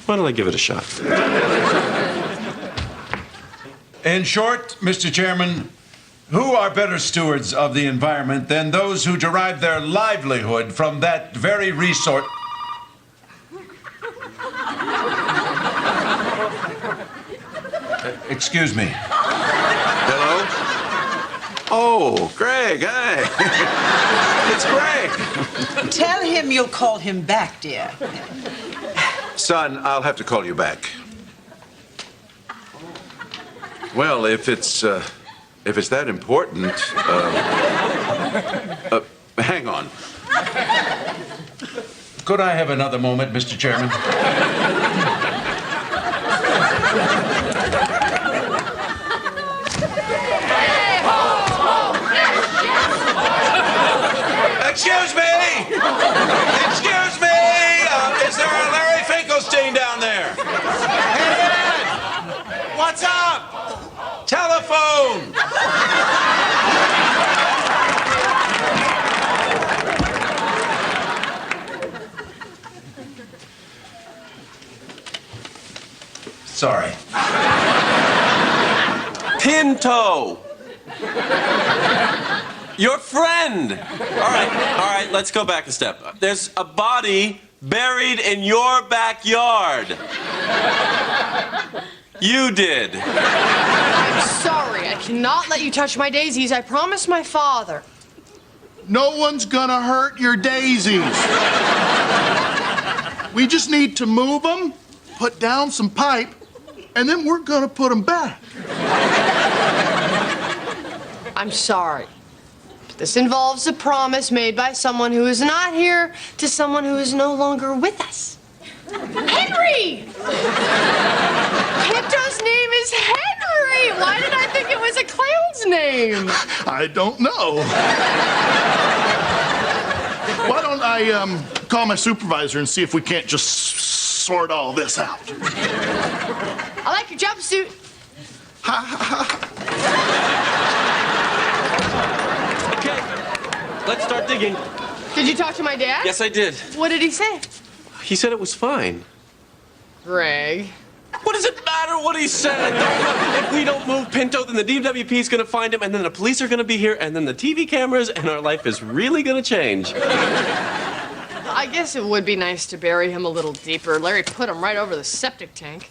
Why don't I give it a shot? In short, Mr. Chairman, who are better stewards of the environment than those who derive their livelihood from that very resource? Excuse me. Hello? Oh, Greg, hi. It's Greg. Tell him you'll call him back, dear. Son, I'll have to call you back. Well, if it's that important, hang on. Could I have another moment, Mr. Chairman? Excuse me! Excuse me! Is there a Larry Finkelstein down there? Hey, Ed! What's up? Telephone! Sorry. Pinto! Your friend! All right, let's go back a step. There's a body buried in your backyard. You did. I'm sorry. I cannot let you touch my daisies. I promised my father. No one's gonna hurt your daisies. We just need to move them, put down some pipe, and then we're gonna put them back. I'm sorry. This involves a promise made by someone who is not here to someone who is no longer with us. Henry! Pinto's name is Henry! Why did I think it was a clown's name? I don't know. Why don't I call my supervisor and see if we can't just sort all this out? I like your jumpsuit. Let's start digging. Did you talk to my dad? Yes, I did. What did he say? He said it was fine. Greg. What does it matter what he said? If we don't move Pinto, then the DWP is going to find him, and then the police are going to be here, and then the TV cameras, and our life is really going to change. I guess it would be nice to bury him a little deeper. Larry put him right over the septic tank.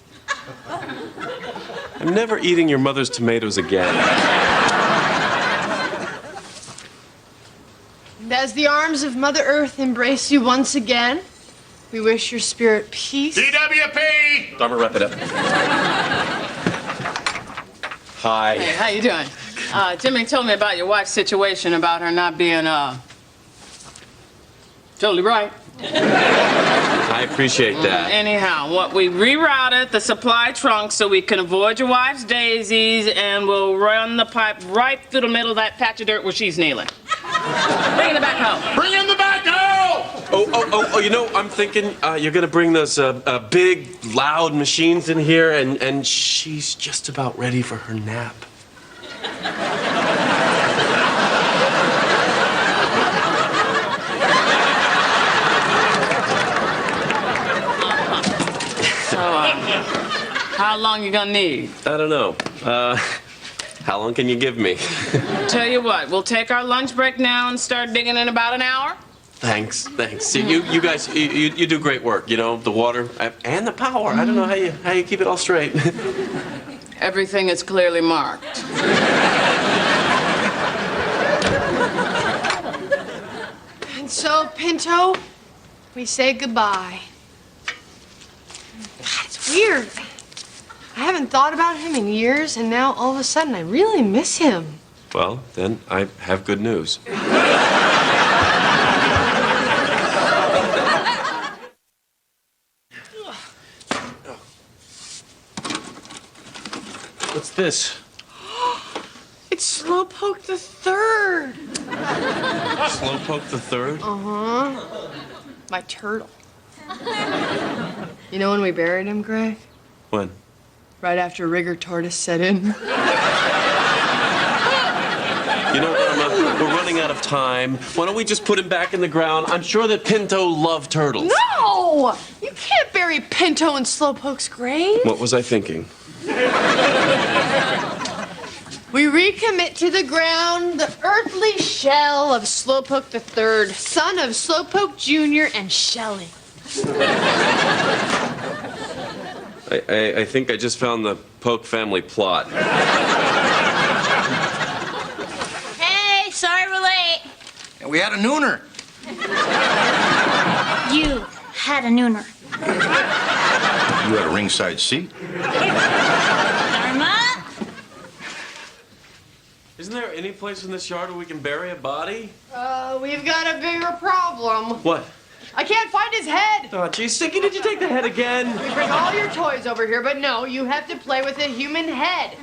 I'm never eating your mother's tomatoes again. And as the arms of Mother Earth embrace you once again, we wish your spirit peace. DWP! Dharma, wrap it up. Hi. Hey, how you doing? Jimmy told me about your wife's situation, about her not being, totally right. I appreciate that. Anyhow, what we rerouted the supply trunk so we can avoid your wife's daisies, and we'll run the pipe right through the middle of that patch of dirt where she's kneeling. Bring in the backhoe. Bring in the backhoe! Oh, you know, I'm thinking you're going to bring those big, loud machines in here, and she's just about ready for her nap. How long you gonna need? I don't know. How long can you give me? Tell you what, we'll take our lunch break now and start digging in about an hour. Thanks. See, you guys, you do great work. You know, the water and the power. I don't know how you keep it all straight. Everything is clearly marked. And so, Pinto, we say goodbye. God, it's weird. I haven't thought about him in years, and now all of a sudden I really miss him. Well, then I have good news. What's this? It's Slowpoke the Third. Slowpoke the Third? Uh-huh. My turtle. You know when we buried him, Greg? When? Right after rigor tortoise set in. You know, Dharma, we're running out of time. Why don't we just put him back in the ground? I'm sure that Pinto loved turtles. No! You can't bury Pinto in Slowpoke's grave. What was I thinking? We recommit to the ground the earthly shell of Slowpoke the Third, son of Slowpoke Jr. and Shelley. I think I just found the Poke family plot. Hey, sorry we're late. And we had a nooner. You had a nooner. You had a ringside seat. Dharma? Isn't there any place in this yard where we can bury a body? We've got a bigger problem. What? I can't find his head. Oh, geez, Sticky, did you take the head again? We bring all your toys over here, but no, you have to play with a human head.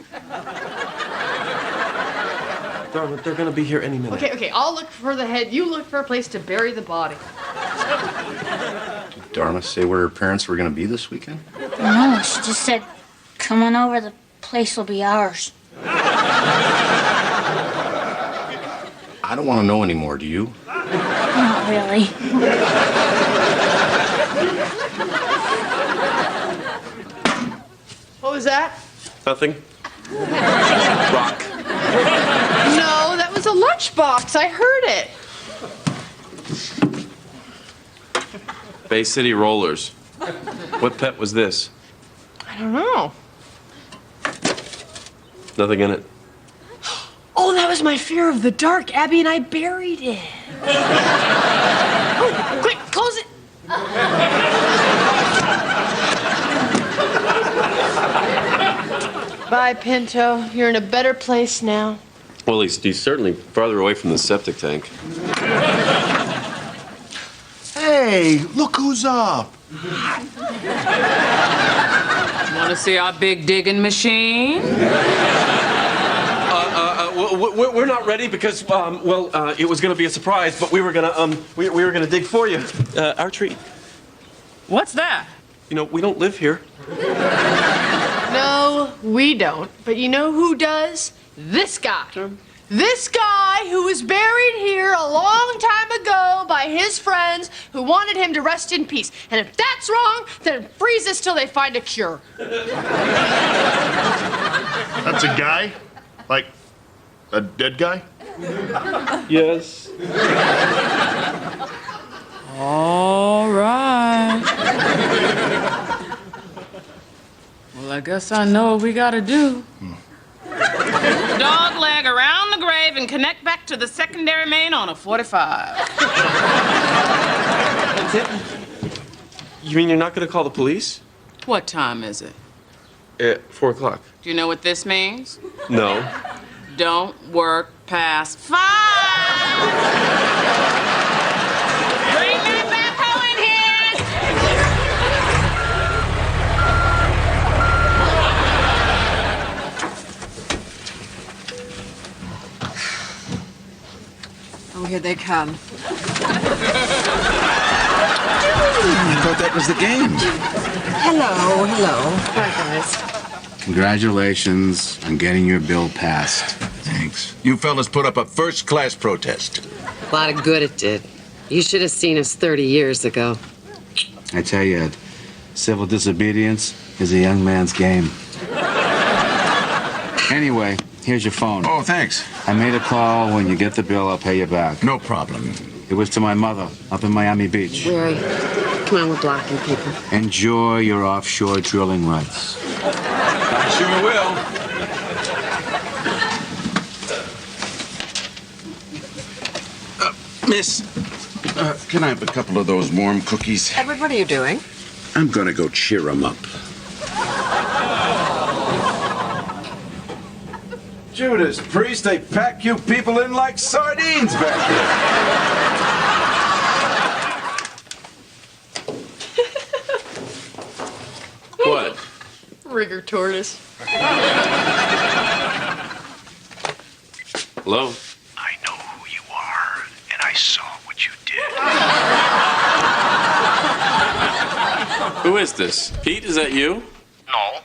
Dharma, they're gonna be here any minute. Okay, I'll look for the head. You look for a place to bury the body. Did Dharma say where her parents were going to be this weekend? No, she just said, come on over, the place will be ours. I don't want to know anymore, do you? Not really. What was that? Nothing. Rock. No, that was a lunchbox. I heard it. Bay City Rollers. What pet was this? I don't know. Nothing in it. Oh, that was my fear of the dark. Abby and I buried it. Oh, quick, close it. Bye, Pinto. You're in a better place now. Well, he's certainly farther away from the septic tank. Hey, look who's up. Want to see our big digging machine? We're not ready because, it was gonna be a surprise, but we were gonna dig for you. Our treat. What's that? You know, we don't live here. No, we don't. But you know who does? This guy. This guy who was buried here a long time ago by his friends who wanted him to rest in peace. And if that's wrong, then freeze us till they find a cure. That's a guy? Like a dead guy? Yes. All right. Well, I guess I know what we gotta do. Dog leg around the grave and connect back to the secondary main on a 45. That's it? You mean you're not gonna call the police? What time is it? 4 o'clock. Do you know what this means? No. Don't work past 5. Bring that backhoe in Oh, here they come. I thought that was the game. Hello. Hi, guys. Congratulations on getting your bill passed. Thanks. You fellas put up a first-class protest. A lot of good it did. You should have seen us 30 years ago. I tell you, Ed, civil disobedience is a young man's game. Anyway, here's your phone. Oh, thanks. I made a call. When you get the bill, I'll pay you back. No problem. It was to my mother up in Miami Beach. Where are you? Come on, we're blocking people. Enjoy your offshore drilling rights. I sure will. Miss, can I have a couple of those warm cookies? Edward, what are you doing? I'm gonna go cheer 'em up. Judas Priest, they pack you people in like sardines back there. What? Rigor tortoise. Hello? I know who you are, and I saw what you did. Who is this? Pete, is that you? No,